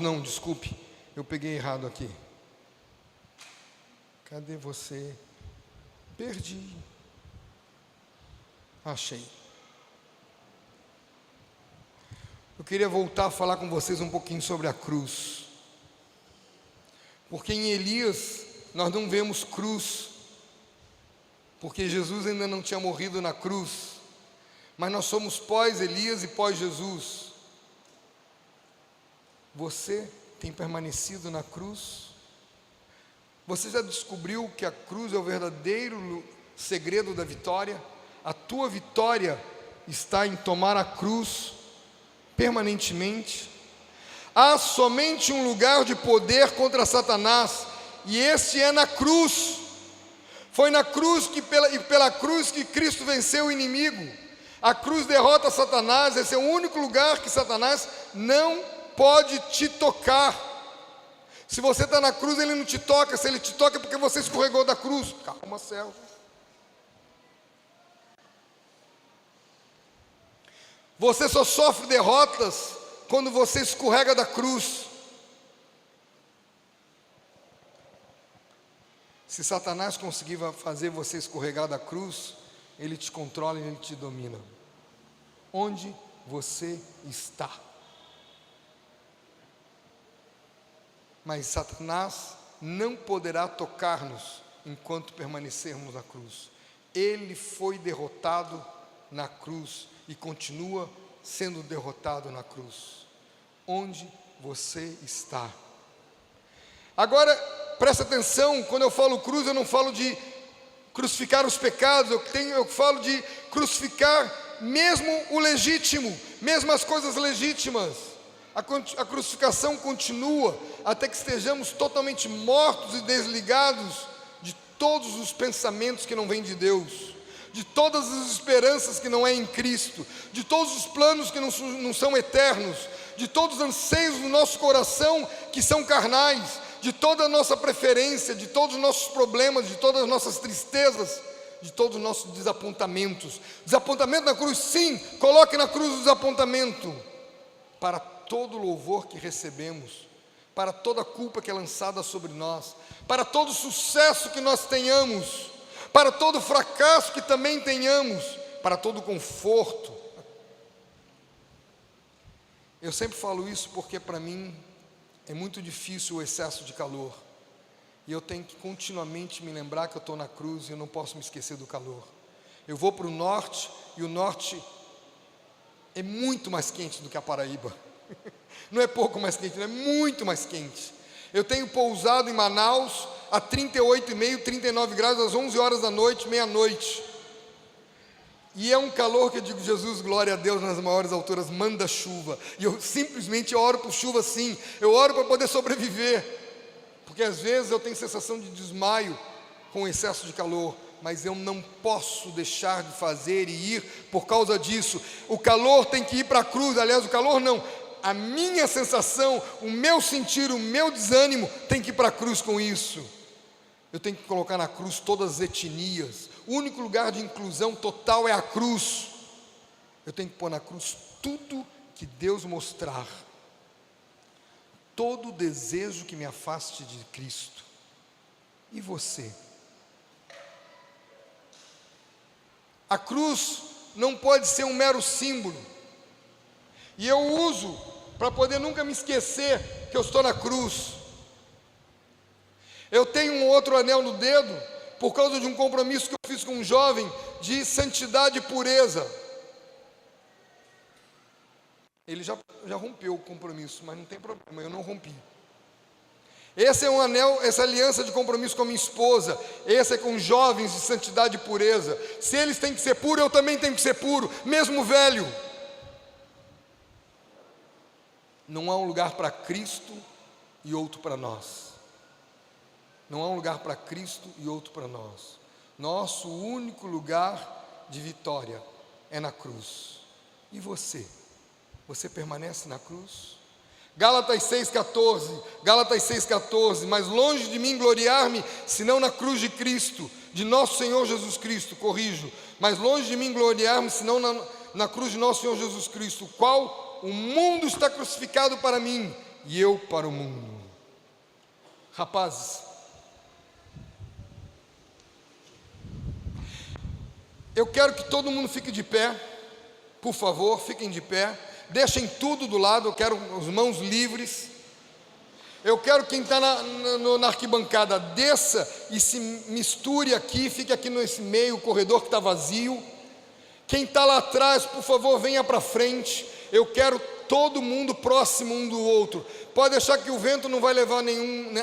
não, desculpe, eu peguei errado aqui. Cadê você? Perdi. Achei. Eu queria voltar a falar com vocês um pouquinho sobre a cruz. Porque em Elias nós não vemos cruz, porque Jesus ainda não tinha morrido na cruz, mas nós somos pós-Elias e pós-Jesus. Você tem permanecido na cruz? Você já descobriu que a cruz é o verdadeiro segredo da vitória? A tua vitória está em tomar a cruz permanentemente. Há somente um lugar de poder contra Satanás, e esse é na cruz. Foi na cruz pela cruz que Cristo venceu o inimigo. A cruz derrota Satanás. Esse é o único lugar que Satanás não pode te tocar. Se você está na cruz, ele não te toca. Se ele te toca é porque você escorregou da cruz. Calma, Sérgio. Você só sofre derrotas quando você escorrega da cruz. Se Satanás conseguir fazer você escorregar da cruz, ele te controla e ele te domina. Onde você está? Mas Satanás não poderá tocar-nos enquanto permanecermos na cruz. Ele foi derrotado na cruz e continua sendo derrotado na cruz. Onde você está? Agora, presta atenção, quando eu falo cruz, eu não falo de crucificar os pecados, eu falo de crucificar mesmo o legítimo, mesmo as coisas legítimas. A crucificação continua até que estejamos totalmente mortos e desligados de todos os pensamentos que não vêm de Deus, de todas as esperanças que não é em Cristo, de todos os planos que não são eternos, de todos os anseios do nosso coração que são carnais, de toda a nossa preferência, de todos os nossos problemas, de todas as nossas tristezas, de todos os nossos desapontamentos. Desapontamento na cruz, sim, coloque na cruz o desapontamento, para todo louvor que recebemos, para toda culpa que é lançada sobre nós, para todo sucesso que nós tenhamos, para todo fracasso que também tenhamos, para todo conforto. Eu sempre falo isso porque para mim é muito difícil o excesso de calor, e eu tenho que continuamente me lembrar que eu estou na cruz e eu não posso me esquecer do calor. Eu vou para o norte, e o norte é muito mais quente do que a Paraíba. Não é pouco mais quente, não é muito mais quente. Eu tenho pousado em Manaus a 38,5, 39 graus, às 11 horas da noite, meia-noite. E é um calor que eu digo: Jesus, glória a Deus, nas maiores alturas, manda chuva. E eu simplesmente oro por chuva, sim. Eu oro para poder sobreviver, porque às vezes eu tenho sensação de desmaio com o excesso de calor, mas eu não posso deixar de fazer e ir por causa disso. O calor tem que ir para a cruz. Aliás, o calor não, a minha sensação, o meu sentir, o meu desânimo tem que ir para a cruz com isso. Eu tenho que colocar na cruz todas as etnias. O único lugar de inclusão total é a cruz. Eu tenho que pôr na cruz tudo que Deus mostrar, todo desejo que me afaste de Cristo. E você? A cruz não pode ser um mero símbolo, e eu uso para poder nunca me esquecer que eu estou na cruz. Eu tenho um outro anel no dedo por causa de um compromisso que eu fiz com um jovem de santidade e pureza. Ele já rompeu o compromisso, mas não tem problema, eu não rompi. Esse é um anel, essa aliança de compromisso com a minha esposa. Esse é com jovens de santidade e pureza. Se eles têm que ser puros, eu também tenho que ser puro, mesmo velho. Não há um lugar para Cristo e outro para nós. Não há um lugar para Cristo e outro para nós. Nosso único lugar de vitória é na cruz. E você? Você permanece na cruz? Gálatas 6,14, mas longe de mim gloriar-me, senão na cruz de Cristo, de nosso Senhor Jesus Cristo, corrijo, mas longe de mim gloriar-me, senão na cruz de nosso Senhor Jesus Cristo, o qual o mundo está crucificado para mim, e eu para o mundo. Rapazes, eu quero que todo mundo fique de pé, por favor, fiquem de pé. Deixem tudo do lado, eu quero as mãos livres. Eu quero quem está na arquibancada desça e se misture aqui, fique aqui nesse meio, o corredor que está vazio. Quem está lá atrás, por favor, venha para frente. Eu quero todo mundo próximo um do outro. Pode deixar que o vento não vai levar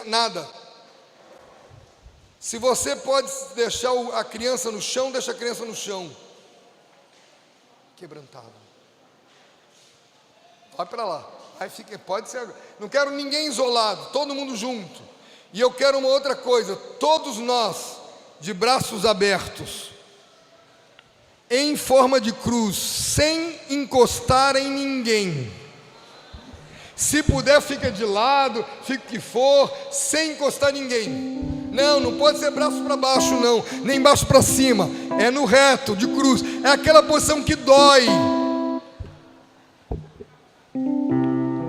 nada. Se você pode deixar a criança no chão, deixa a criança no chão. Quebrantado. Vai para lá. Aí fica, pode ser. Não quero ninguém isolado, todo mundo junto. E eu quero uma outra coisa, todos nós de braços abertos, em forma de cruz, sem encostar em ninguém. Se puder, fica de lado, fica o que for, sem encostar em ninguém. Não pode ser braço para baixo não, nem baixo para cima. É no reto, de cruz. É aquela posição que dói.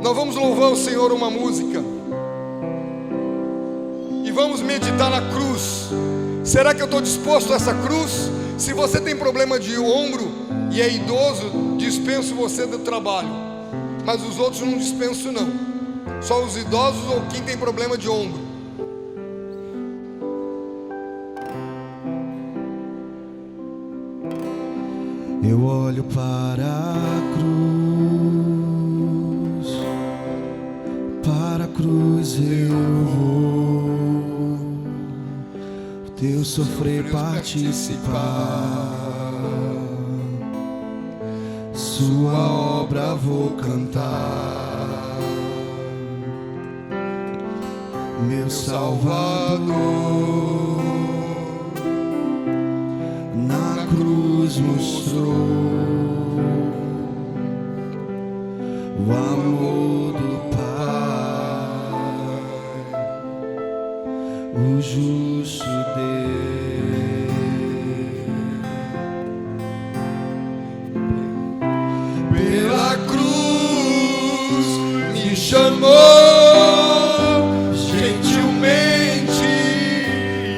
Nós vamos louvar o Senhor uma música e vamos meditar na cruz. Será que eu estou disposto a essa cruz? Se você tem problema de ombro e é idoso, dispenso você do trabalho, mas os outros não dispenso não. Só os idosos ou quem tem problema de ombro. Eu olho para a cruz eu vou, teu sofrer participar, sua obra vou cantar, meu Salvador, na cruz mostrou o amor do Pai, o justo Deus. Pela cruz me chamou, gentilmente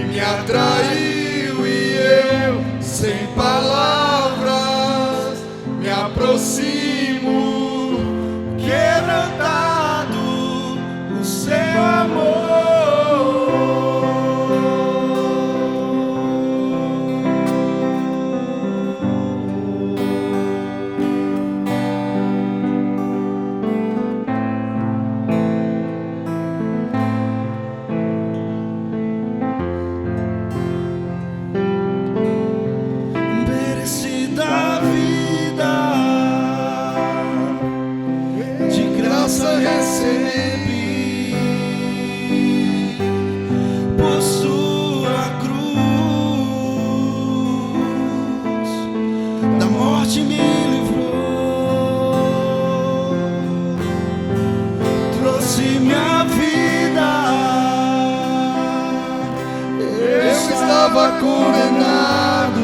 me atraiu e eu, sem palavras, me aproximo, quebrantado o seu amor. Condenado,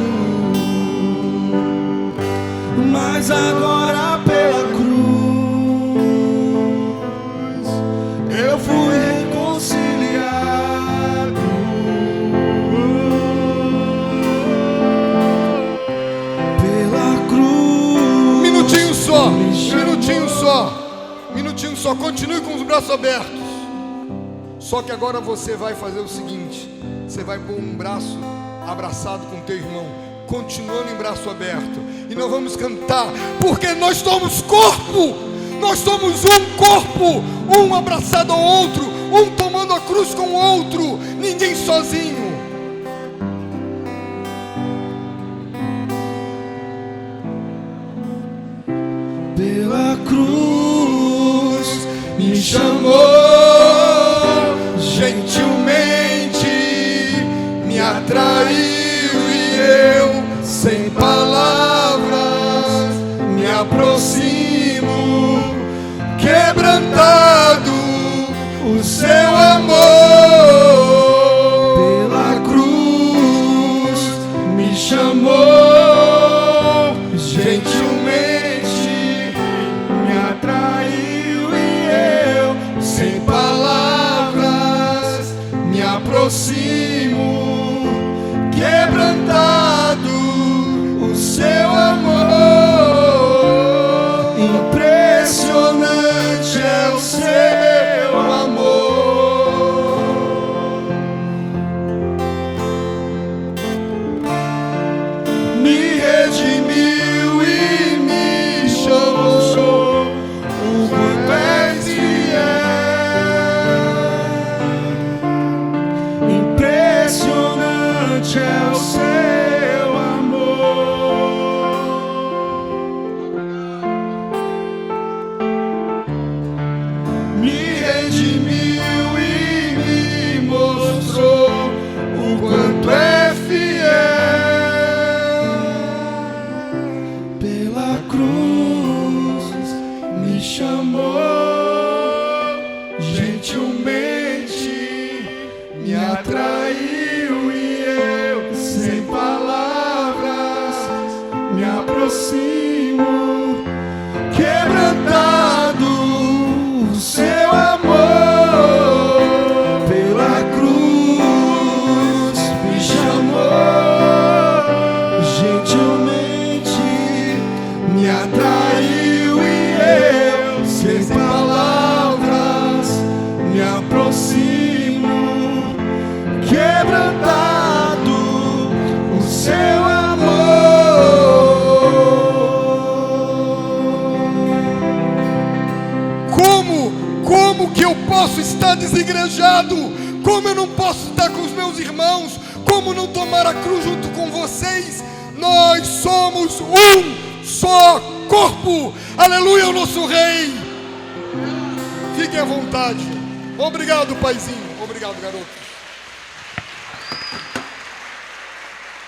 mas agora pela cruz eu fui reconciliado. Pela cruz. Minutinho só. Continue com os braços abertos. Só que agora você vai fazer o seguinte: você vai pôr um braço abraçado com teu irmão, continuando em braço aberto, e nós vamos cantar, porque nós somos corpo, nós somos um corpo, um abraçado ao outro, um tomando a cruz com o outro, ninguém sozinho. Pela cruz me chamou, gentilmente me atraiu, e eu, sem palavras, me aproximo, quebrantado o seu amor. Pela cruz me chamou, gentilmente me atraiu, e eu, sem palavras, me aproximo, quebrantado o seu amor. Impressionante é o seu amor. Me redimiu e me chamou, o quanto é fiel. Impressionante é o seu amor. Me redimiu e me mostrou o quanto é fiel. Pela cruz me chamou, gentilmente me atraiu, e eu, sem palavras, me aproximo, quebrantado o seu amor. Pela cruz me chamou, gentilmente me atraiu, e eu, sem palavras, me aproximo, quebrantado o seu amor. Como que eu posso estar desigrejado? Como eu não posso estar com os meus irmãos? Como não tomar a cruz junto com vocês? Nós somos um só corpo. Aleluia, o nosso Rei. Fiquem à vontade. Obrigado, paizinho. Obrigado, garoto.